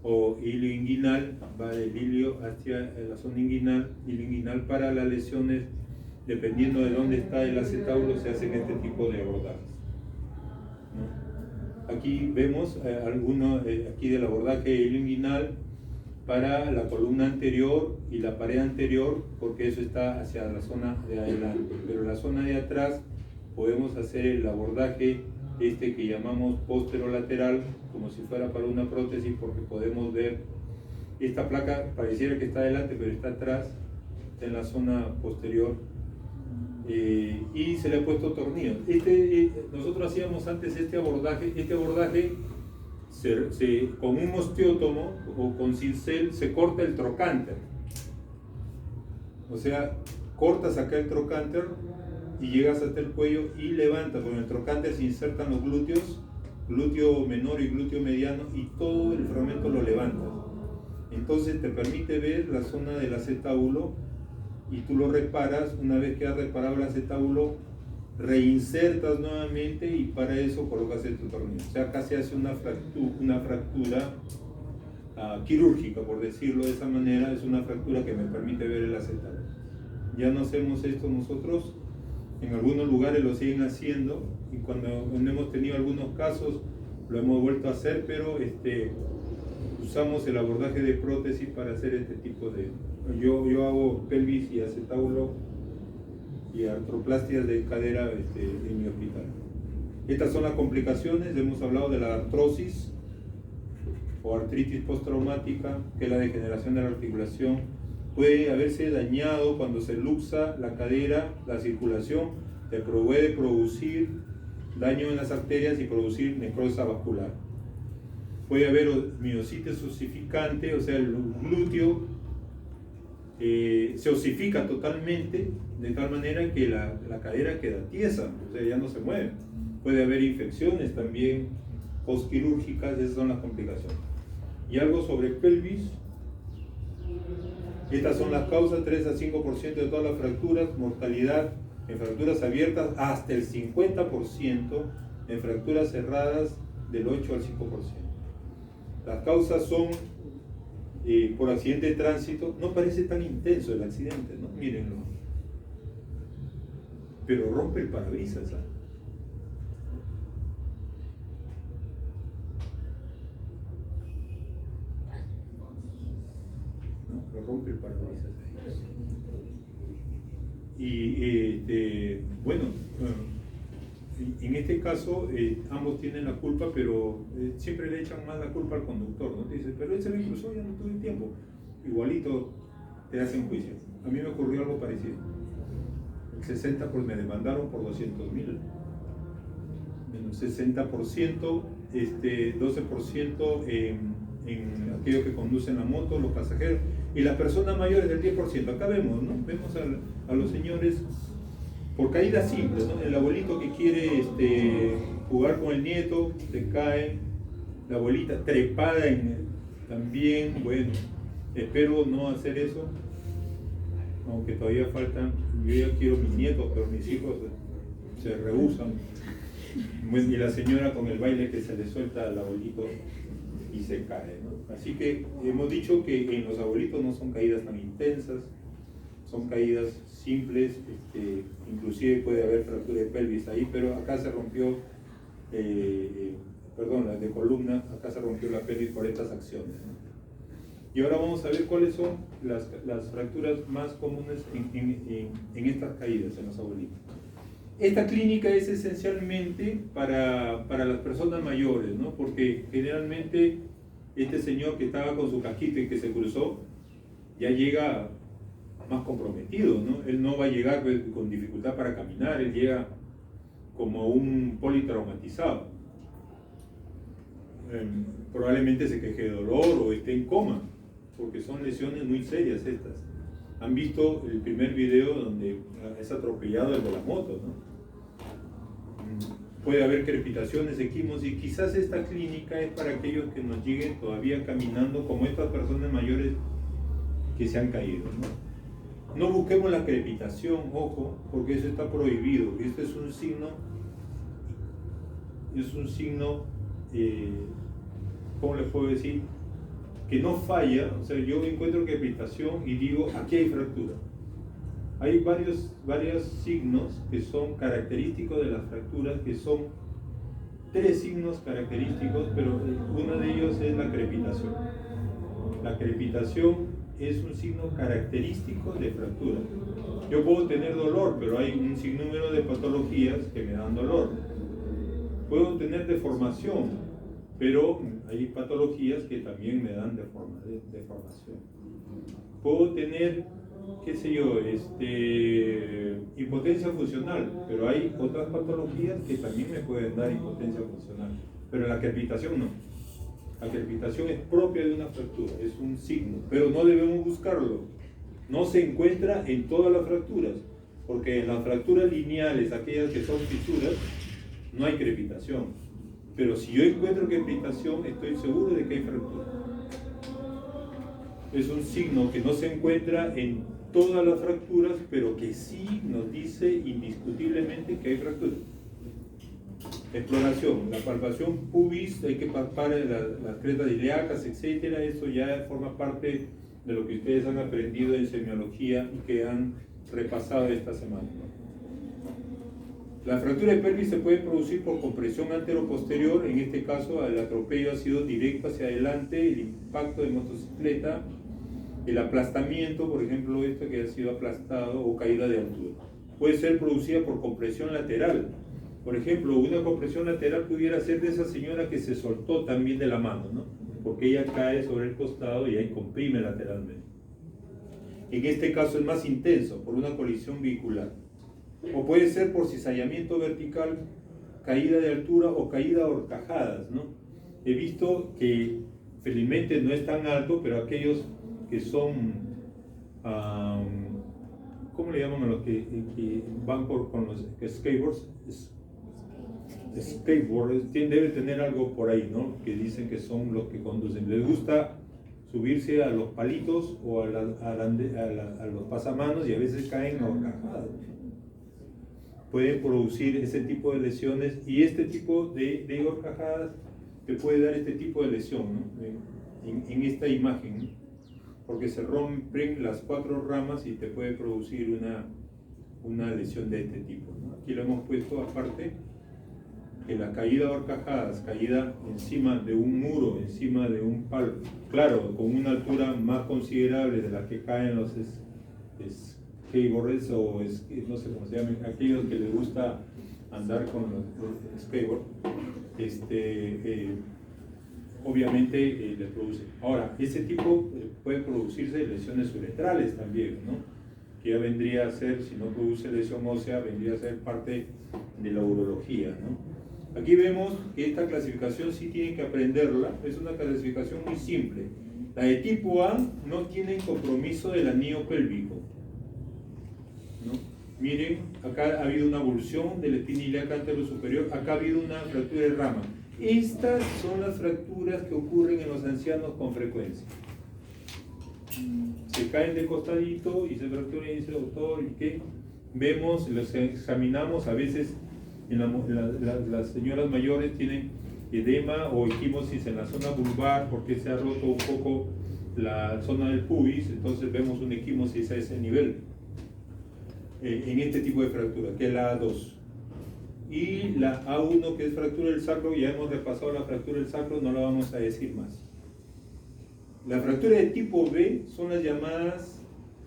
o hilio inguinal, va del hilio hacia la zona inguinal, hilio inguinal para las lesiones, dependiendo de dónde está el acetábulo, se hacen este tipo de abordajes, ¿no? Aquí vemos algunos aquí del abordaje hilio inguinal para la columna anterior y la pared anterior, porque eso está hacia la zona de adelante, pero en la zona de atrás podemos hacer el abordaje que llamamos posterolateral, como si fuera para una prótesis, porque podemos ver esta placa, pareciera que está adelante, pero está atrás, está en la zona posterior, y se le ha puesto tornillos. Nosotros hacíamos antes este abordaje con un osteótomo o con cincel se corta el trocánter, o sea, cortas acá el trocánter y llegas hasta el cuello y levantas. Con el trocánter se insertan los glúteos, glúteo menor y glúteo mediano, y todo el fragmento lo levantas. Entonces te permite ver la zona del acetábulo y tú lo reparas. Una vez que has reparado el acetábulo, reinsertas nuevamente y para eso colocas el tornillo. O sea, acá se hace una fractura quirúrgica, por decirlo de esa manera. Es una fractura que me permite ver el acetábulo. Ya no hacemos esto nosotros, en algunos lugares lo siguen haciendo, y cuando hemos tenido algunos casos lo hemos vuelto a hacer, pero usamos el abordaje de prótesis para hacer este tipo de... Yo hago pelvis y acetábulo y artroplastias de cadera en mi hospital. Estas son las complicaciones. Hemos hablado de la artrosis o artritis postraumática, que es la degeneración de la articulación. Puede haberse dañado cuando se luxa la cadera, la circulación, te puede producir daño en las arterias y producir necrosis vascular. Puede haber miositis osificante, o sea, el glúteo se osifica totalmente, de tal manera que la cadera queda tiesa, o sea, ya no se mueve. Puede haber infecciones también postquirúrgicas. Esas son las complicaciones. Y algo sobre pelvis. Estas son las causas: 3 a 5% de todas las fracturas, mortalidad en fracturas abiertas hasta el 50%, en fracturas cerradas del 8 al 5%. Las causas son por accidente de tránsito. No parece tan intenso el accidente, ¿no? Mírenlo. Pero rompe el parabrisas, ¿sabes? ¿No? Lo rompe el parabrisas. Y bueno, en este caso ambos tienen la culpa, pero siempre le echan más la culpa al conductor, ¿no? Te dice, pero él se me cruzó, ya no tuve tiempo. Igualito te hacen juicio. A mí me ocurrió algo parecido. El 60% me demandaron por 200.000. Menos 60%, 12% en aquellos que conducen la moto, los pasajeros, y las personas mayores del 10%. Acá vemos, ¿no? Vemos a los señores por caídas simples, ¿no? El abuelito que quiere jugar con el nieto, se cae, la abuelita trepada también, bueno, espero no hacer eso, aunque todavía faltan, yo ya quiero mis nietos, pero mis hijos se rehúsan. Bueno, y la señora con el baile que se le suelta al abuelito y se cae, ¿no? Así que hemos dicho que en los abuelitos no son caídas tan intensas, son caídas simples, inclusive puede haber fractura de pelvis ahí, pero acá se rompió, la de columna, acá se rompió la pelvis por estas acciones, ¿no? Y ahora vamos a ver cuáles son las fracturas más comunes en estas caídas en los abuelitos. Esta clínica es esencialmente para las personas mayores, ¿no? Porque generalmente este señor que estaba con su casquito y que se cruzó, ya llega más comprometido, ¿no? Él no va a llegar con dificultad para caminar, él llega como un politraumatizado. Probablemente se queje de dolor o esté en coma, porque son lesiones muy serias estas. Han visto el primer video donde es atropellado el de la moto, ¿no? Puede haber crepitaciones, equimosis, y quizás esta clínica es para aquellos que nos lleguen todavía caminando, como estas personas mayores que se han caído, ¿no? No busquemos la crepitación, ojo, porque eso está prohibido. Este es un signo, ¿cómo les puedo decir? Que no falla. O sea, yo encuentro crepitación y digo, aquí hay fractura. Hay varios signos que son característicos de las fracturas, que son 3 signos característicos, pero uno de ellos es la crepitación. La crepitación es un signo característico de fractura. Yo puedo tener dolor, pero hay un sinnúmero de patologías que me dan dolor. Puedo tener deformación, pero hay patologías que también me dan deformación. Puedo tener, qué sé yo, impotencia funcional, pero hay otras patologías que también me pueden dar impotencia funcional, pero la crepitación no. La crepitación es propia de una fractura, es un signo, pero no debemos buscarlo. No se encuentra en todas las fracturas, porque en las fracturas lineales, aquellas que son fisuras, no hay crepitación. Pero si yo encuentro crepitación, estoy seguro de que hay fractura. Es un signo que no se encuentra en todas las fracturas, pero que sí nos dice indiscutiblemente que hay fractura. Exploración, la palpación pubis, hay que palpar las crestas ilíacas, etcétera. Eso ya forma parte de lo que ustedes han aprendido en semiología y que han repasado esta semana. La fractura de pelvis se puede producir por compresión antero-posterior. En este caso, el atropello ha sido directo hacia adelante, el impacto de motocicleta, el aplastamiento, por ejemplo, esto que ha sido aplastado, o caída de altura. Puede ser producida por compresión lateral. Por ejemplo, una compresión lateral pudiera ser de esa señora que se soltó también de la mano, ¿no? Porque ella cae sobre el costado y ahí comprime lateralmente. En este caso es más intenso, por una colisión vehicular. O puede ser por cizallamiento vertical, caída de altura o caída a horcajadas, ¿no? He visto que felizmente no es tan alto, pero aquellos que son, ¿cómo le llaman a los que van con los skateboards? Skateboarders debe tener algo por ahí, ¿no? Que dicen que son los que conducen. Les gusta subirse a los palitos o a los pasamanos y a veces caen a horcajadas. Pueden producir ese tipo de lesiones, y este tipo de horcajadas te puede dar este tipo de lesión, ¿no? En esta imagen, ¿no? Porque se rompen las 4 ramas y te puede producir una lesión de este tipo, ¿no? Aquí lo hemos puesto aparte, que la caída a horcajadas, caída encima de un muro, encima de un palo, claro, con una altura más considerable de la que caen los skateboarders, o no sé cómo se llaman, aquellos que les gusta andar con los skateboard, obviamente le produce. Ahora, ese tipo puede producirse lesiones uretrales también, ¿no? Que ya vendría a ser, si no produce lesión ósea, vendría a ser parte de la urología, ¿no? Aquí vemos que esta clasificación sí tienen que aprenderla, es una clasificación muy simple. La de tipo A no tiene compromiso del anillo pélvico, ¿no? Miren, acá ha habido una avulsión de la espina ilíaca anterosuperior, acá ha habido una fractura de rama. Estas son las fracturas que ocurren en los ancianos con frecuencia. Se caen de costadito y se fracturan y dice, doctor, ¿y qué? Vemos, los examinamos, a veces las señoras mayores tienen edema o equimosis en la zona vulvar porque se ha roto un poco la zona del pubis, entonces vemos una equimosis a ese nivel en este tipo de fractura, que es la A2. Y la A1, que es fractura del sacro, ya hemos repasado la fractura del sacro, no la vamos a decir más. La fractura de tipo B son las llamadas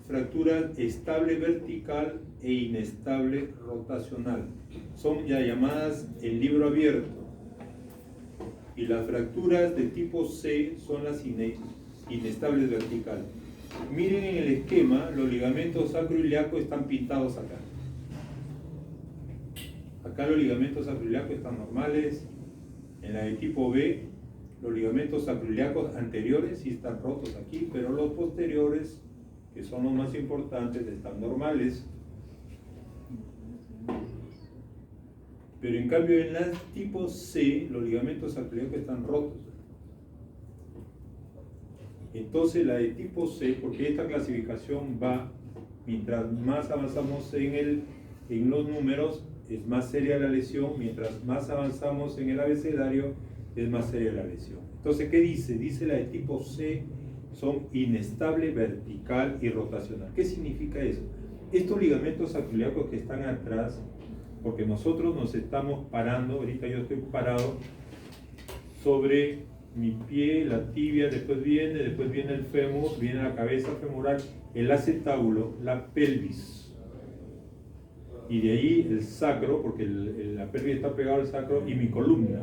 fracturas estable vertical e inestable rotacional. Son ya llamadas en libro abierto. Y las fracturas de tipo C son las inestables verticales. Miren en el esquema, los ligamentos sacroiliacos están pintados acá. Acá los ligamentos sacroiliacos están normales. En la de tipo B, los ligamentos sacroiliacos anteriores sí están rotos aquí, pero los posteriores, que son los más importantes, están normales. Pero en cambio en la tipo C, los ligamentos sacroiliacos están rotos. Entonces la de tipo C, porque esta clasificación va, mientras más avanzamos en los números, es más seria la lesión, mientras más avanzamos en el abecedario, es más seria la lesión. Entonces, ¿qué dice? Dice la de tipo C son inestable, vertical y rotacional. ¿Qué significa eso? Estos ligamentos sacroiliacos que están atrás, porque nosotros nos estamos parando, ahorita yo estoy parado sobre mi pie, la tibia, después viene el fémur, viene la cabeza femoral, el acetábulo, la pelvis. Y de ahí el sacro, porque la pelvis está pegada al sacro, y mi columna.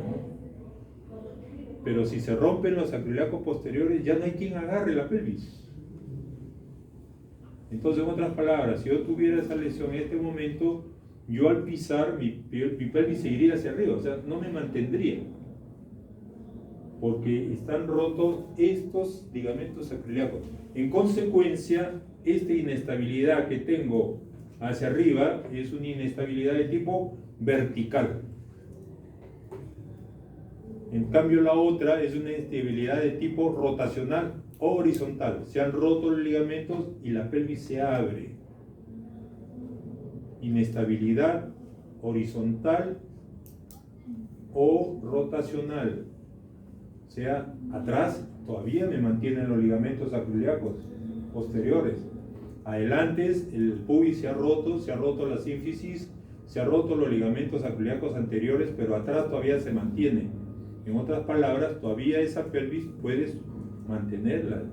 Pero si se rompen los sacroiliacos posteriores, ya no hay quien agarre la pelvis. Entonces, en otras palabras, si yo tuviera esa lesión en este momento, yo al pisar, mi pelvis seguiría hacia arriba, o sea, no me mantendría. Porque están rotos estos ligamentos sacroiliacos. En consecuencia, esta inestabilidad que tengo hacia arriba es una inestabilidad de tipo vertical. En cambio la otra es una inestabilidad de tipo rotacional o horizontal. Se han roto los ligamentos y la pelvis se abre. Inestabilidad horizontal o rotacional. O sea, atrás todavía me mantienen los ligamentos sacroiliacos posteriores. Adelante el pubis se ha roto la sínfisis, se ha roto los ligamentos sacroiliacos anteriores, pero atrás todavía se mantiene. En otras palabras, todavía esa pelvis puedes mantenerla.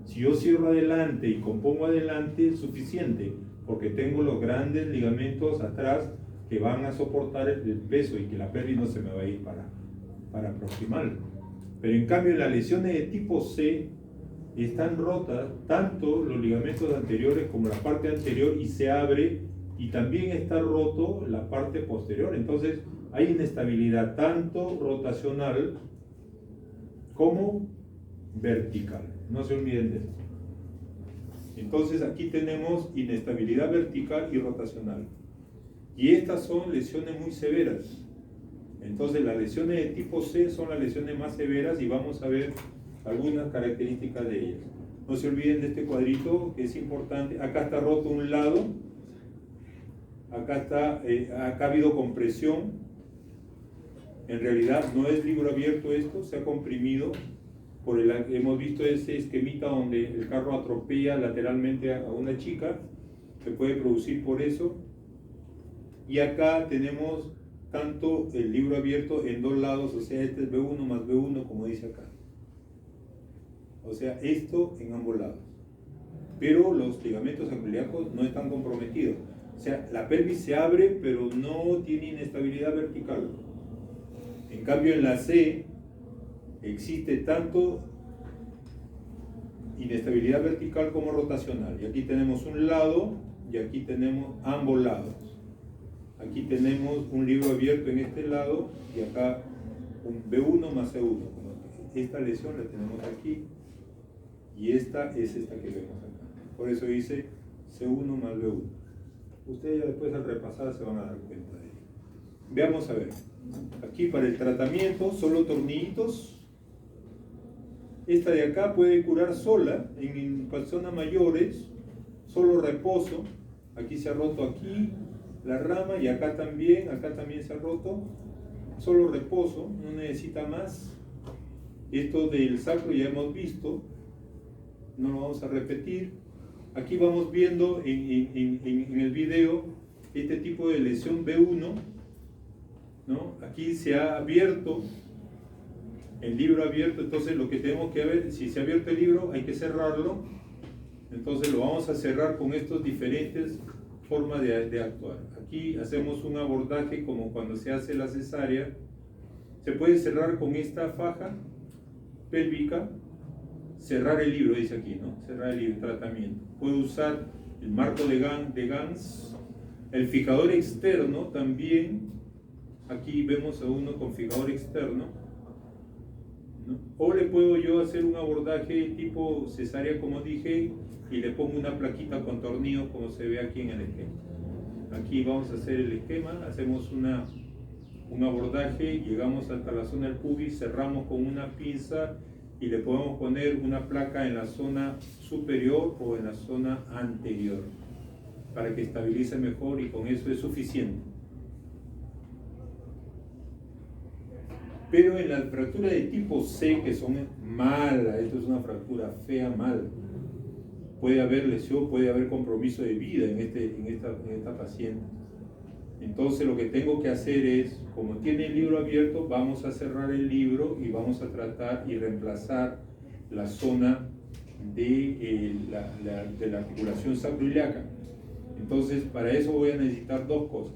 Si yo cierro adelante y compongo adelante, es suficiente, porque tengo los grandes ligamentos atrás que van a soportar el peso y que la pelvis no se me va a ir para aproximarlo. Pero en cambio, en las lesiones de tipo C, están rotas tanto los ligamentos anteriores como la parte anterior y se abre, y también está roto la parte posterior. Entonces hay inestabilidad tanto rotacional como vertical. No se olviden de esto. Entonces aquí tenemos inestabilidad vertical y rotacional. Y estas son lesiones muy severas. Entonces las lesiones de tipo C son las lesiones más severas y vamos a ver algunas características de ellas. No se olviden de este cuadrito que es importante. Acá está roto un lado, acá ha habido compresión. En realidad no es libro abierto esto, se ha comprimido. Hemos visto ese esquemita donde el carro atropella lateralmente a una chica, se puede producir por eso. Y acá tenemos tanto el libro abierto en dos lados, o sea, este es B1 más B1, como dice acá. O sea, esto en ambos lados. Pero los ligamentos sacroiliacos no están comprometidos. O sea, la pelvis se abre, pero no tiene inestabilidad vertical. En cambio, en la C existe tanto inestabilidad vertical como rotacional. Y aquí tenemos un lado y aquí tenemos ambos lados. Aquí tenemos un libro abierto en este lado y acá un B1 más C1. Esta lesión la tenemos aquí. Y esta es esta que vemos acá. Por eso dice C1 más B1. Ustedes ya después al repasar se van a dar cuenta de ello. Veamos a ver. Aquí para el tratamiento, solo tornillitos. Esta de acá puede curar sola en personas mayores, solo reposo. Aquí se ha roto aquí la rama y acá también se ha roto. Solo reposo, no necesita más. Esto del sacro ya hemos visto, no lo vamos a repetir. Aquí vamos viendo en el video este tipo de lesión B1, ¿no? Aquí se ha abierto, el libro abierto, entonces lo que tenemos que ver, si se ha abierto el libro hay que cerrarlo, entonces lo vamos a cerrar con estas diferentes formas de actuar. Aquí hacemos un abordaje como cuando se hace la cesárea, se puede cerrar con esta faja pélvica, cerrar el libro, dice aquí, ¿no? Cerrar el libro, tratamiento. Puedo usar el marco de Gans, el fijador externo también, aquí vemos a uno con fijador externo, ¿no? O le puedo yo hacer un abordaje tipo cesárea como dije y le pongo una plaquita con tornillos como se ve aquí en el esquema. Aquí vamos a hacer el esquema, hacemos un abordaje, llegamos hasta la zona del pubis, cerramos con una pinza y le podemos poner una placa en la zona superior o en la zona anterior para que estabilice mejor y con eso es suficiente. Pero en las fracturas de tipo C, que son malas, esto es una fractura fea, mal, puede haber lesión, puede haber compromiso de vida en esta paciente. Entonces lo que tengo que hacer es, como tiene el libro abierto, vamos a cerrar el libro y vamos a tratar y reemplazar la zona de la articulación sacroiliaca. Entonces para eso voy a necesitar dos cosas.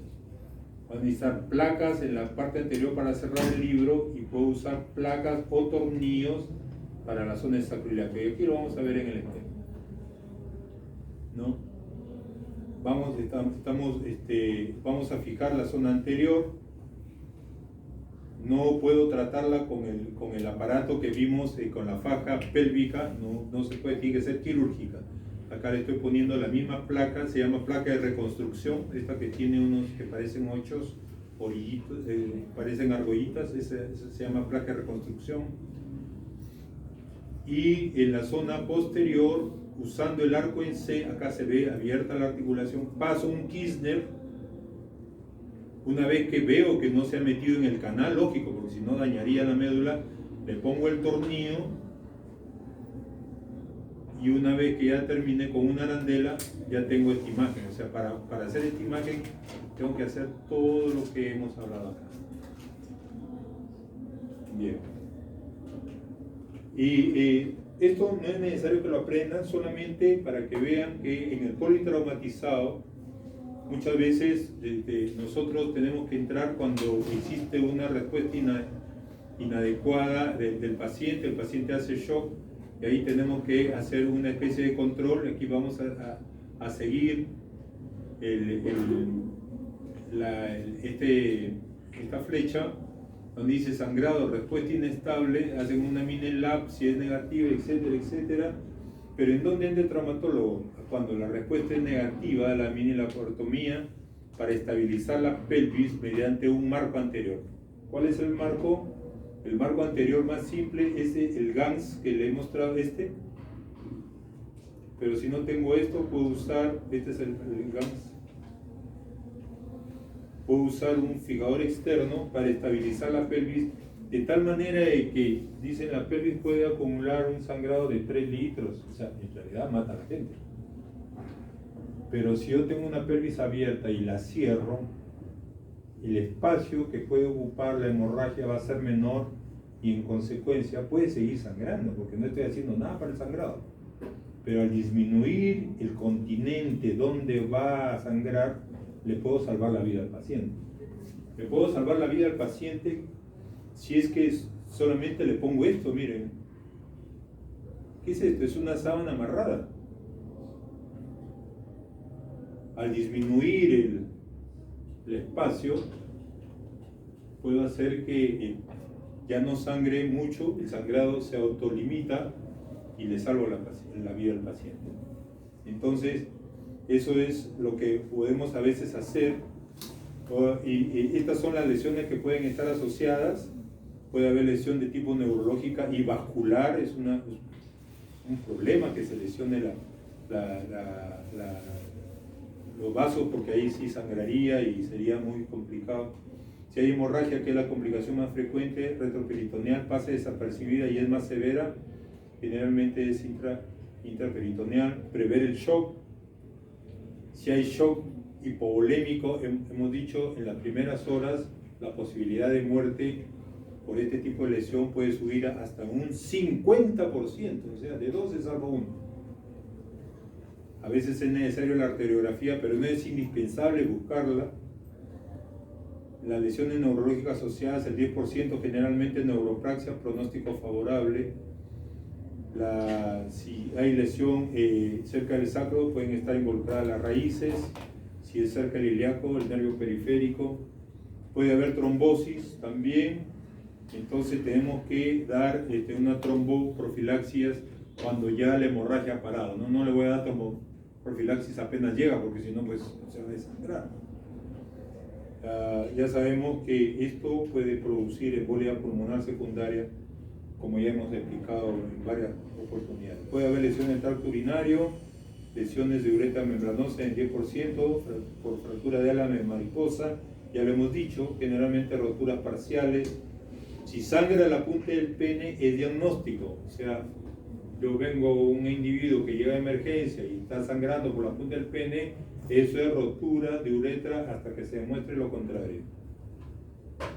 Voy a necesitar placas en la parte anterior para cerrar el libro y puedo usar placas o tornillos para la zona de sacroiliaca. Y aquí lo vamos a ver en el esquema, ¿no? Vamos a fijar la zona anterior. No puedo tratarla con el aparato que vimos con la faja pélvica, no se puede, tiene que ser quirúrgica. Acá le estoy poniendo la misma placa, se llama placa de reconstrucción, esta que tiene unos que parecen ochos, orillitos, parecen argollitas, esa se llama placa de reconstrucción. Y en la zona posterior, usando el arco en C, acá se ve abierta la articulación, paso un Kirchner. Una vez que veo que no se ha metido en el canal, lógico, porque si no dañaría la médula, le pongo el tornillo y una vez que ya terminé con una arandela, ya tengo esta imagen. O sea, para hacer esta imagen tengo que hacer todo lo que hemos hablado acá. Bien. Y esto no es necesario que lo aprendan, solamente para que vean que en el politraumatizado muchas veces nosotros tenemos que entrar cuando existe una respuesta inadecuada del paciente, el paciente hace shock y ahí tenemos que hacer una especie de control. Aquí vamos a seguir esta flecha donde dice sangrado, respuesta inestable, hacen una mini-lab si es negativa, etcétera, etcétera. Pero ¿en dónde entra el traumatólogo? Cuando la respuesta es negativa, la mini-laparotomía para estabilizar la pelvis mediante un marco anterior. ¿Cuál es el marco? El marco anterior más simple es el Gans que le he mostrado pero si no tengo esto, puedo usar, este es el Gans, puedo usar un fijador externo para estabilizar la pelvis de tal manera de que, dicen, la pelvis puede acumular un sangrado de 3 litros, o sea, en realidad mata a la gente. Pero si yo tengo una pelvis abierta y la cierro, el espacio que puede ocupar la hemorragia va a ser menor y en consecuencia puede seguir sangrando, porque no estoy haciendo nada para el sangrado. Pero al disminuir el continente donde va a sangrar, le puedo salvar la vida al paciente. Le puedo salvar la vida al paciente si es que solamente le pongo esto, miren. ¿Qué es esto? Es una sábana amarrada. Al disminuir el espacio, puedo hacer que ya no sangre mucho, el sangrado se autolimita y le salvo la vida al paciente. Entonces, eso es lo que podemos a veces hacer Y estas son las lesiones que pueden estar asociadas. Puede haber lesión de tipo neurológica y vascular, es un problema que se lesione los vasos, porque ahí sí sangraría y sería muy complicado. Si hay hemorragia, que es la complicación más frecuente, retroperitoneal, pasa desapercibida y es más severa, generalmente es intraperitoneal. Prever el shock. Si hay shock hipovolémico, hemos dicho en las primeras horas, la posibilidad de muerte por este tipo de lesión puede subir hasta un 50%, o sea, de 2 se salva 1. A veces es necesario la arteriografía, pero no es indispensable buscarla. Las lesiones neurológicas asociadas, el 10%, generalmente neuropraxia, pronóstico favorable. Si hay lesión cerca del sacro, pueden estar involucradas las raíces. Si es cerca del ilíaco, el nervio periférico. Puede haber trombosis también. Entonces tenemos que dar una tromboprofilaxis cuando ya la hemorragia ha parado. No le voy a dar tromboprofilaxis apenas llega, porque si no, pues se va a desangrar. Ya sabemos que esto puede producir embolia pulmonar secundaria, como ya hemos explicado en varias oportunidades. Puede haber lesiones del tracto urinario, lesiones de uretra membranosa en 10%, por fractura de ala de mariposa, ya lo hemos dicho, generalmente roturas parciales. Si sangra la punta del pene, es diagnóstico. O sea, yo vengo un individuo que llega a emergencia y está sangrando por la punta del pene, eso es rotura de uretra hasta que se demuestre lo contrario.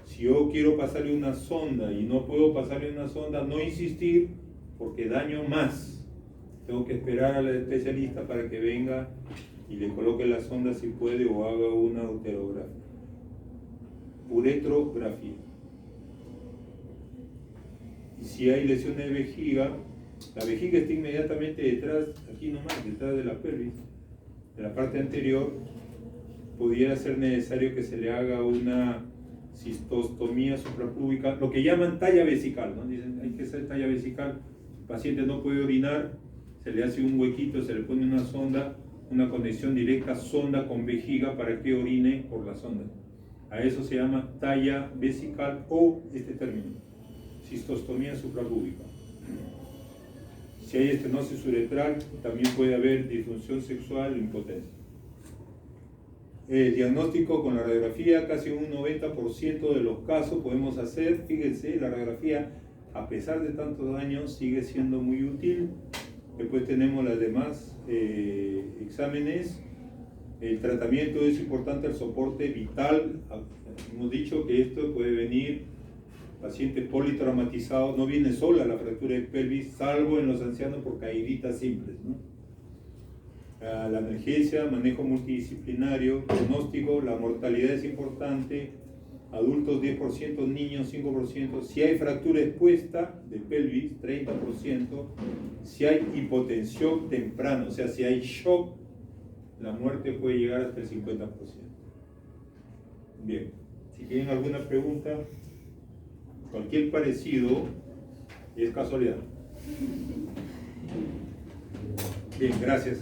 Si yo quiero pasarle una sonda y no puedo pasarle una sonda, no insistir porque daño más. Tengo que esperar al especialista para que venga y le coloque la sonda si puede o haga una uretrografía. Y si hay lesiones de vejiga, la vejiga está inmediatamente detrás, aquí nomás, detrás de la pelvis, de la parte anterior, pudiera ser necesario que se le haga una cistostomía suprapúbica, lo que llaman talla vesical, ¿no? Dicen, hay que hacer talla vesical, el paciente no puede orinar, se le hace un huequito, se le pone una sonda, una conexión directa sonda con vejiga para que orine por la sonda. A eso se llama talla vesical o este término, cistostomía suprapúbica. Si hay estenosis uretral, también puede haber disfunción sexual o impotencia. El diagnóstico con la radiografía, casi un 90% de los casos podemos hacer. Fíjense, la radiografía, a pesar de tantos años, sigue siendo muy útil. Después tenemos los demás exámenes. El tratamiento es importante, el soporte vital. Hemos dicho que esto puede venir pacientes politraumatizados, no viene sola la fractura de pelvis, salvo en los ancianos por caíditas simples, ¿no? La emergencia, manejo multidisciplinario, pronóstico, la mortalidad es importante, adultos 10%, niños 5%, si hay fractura expuesta de pelvis 30%, si hay hipotensión temprana, o sea, si hay shock, la muerte puede llegar hasta el 50%. Bien, si tienen alguna pregunta, cualquier parecido es casualidad. Bien, gracias.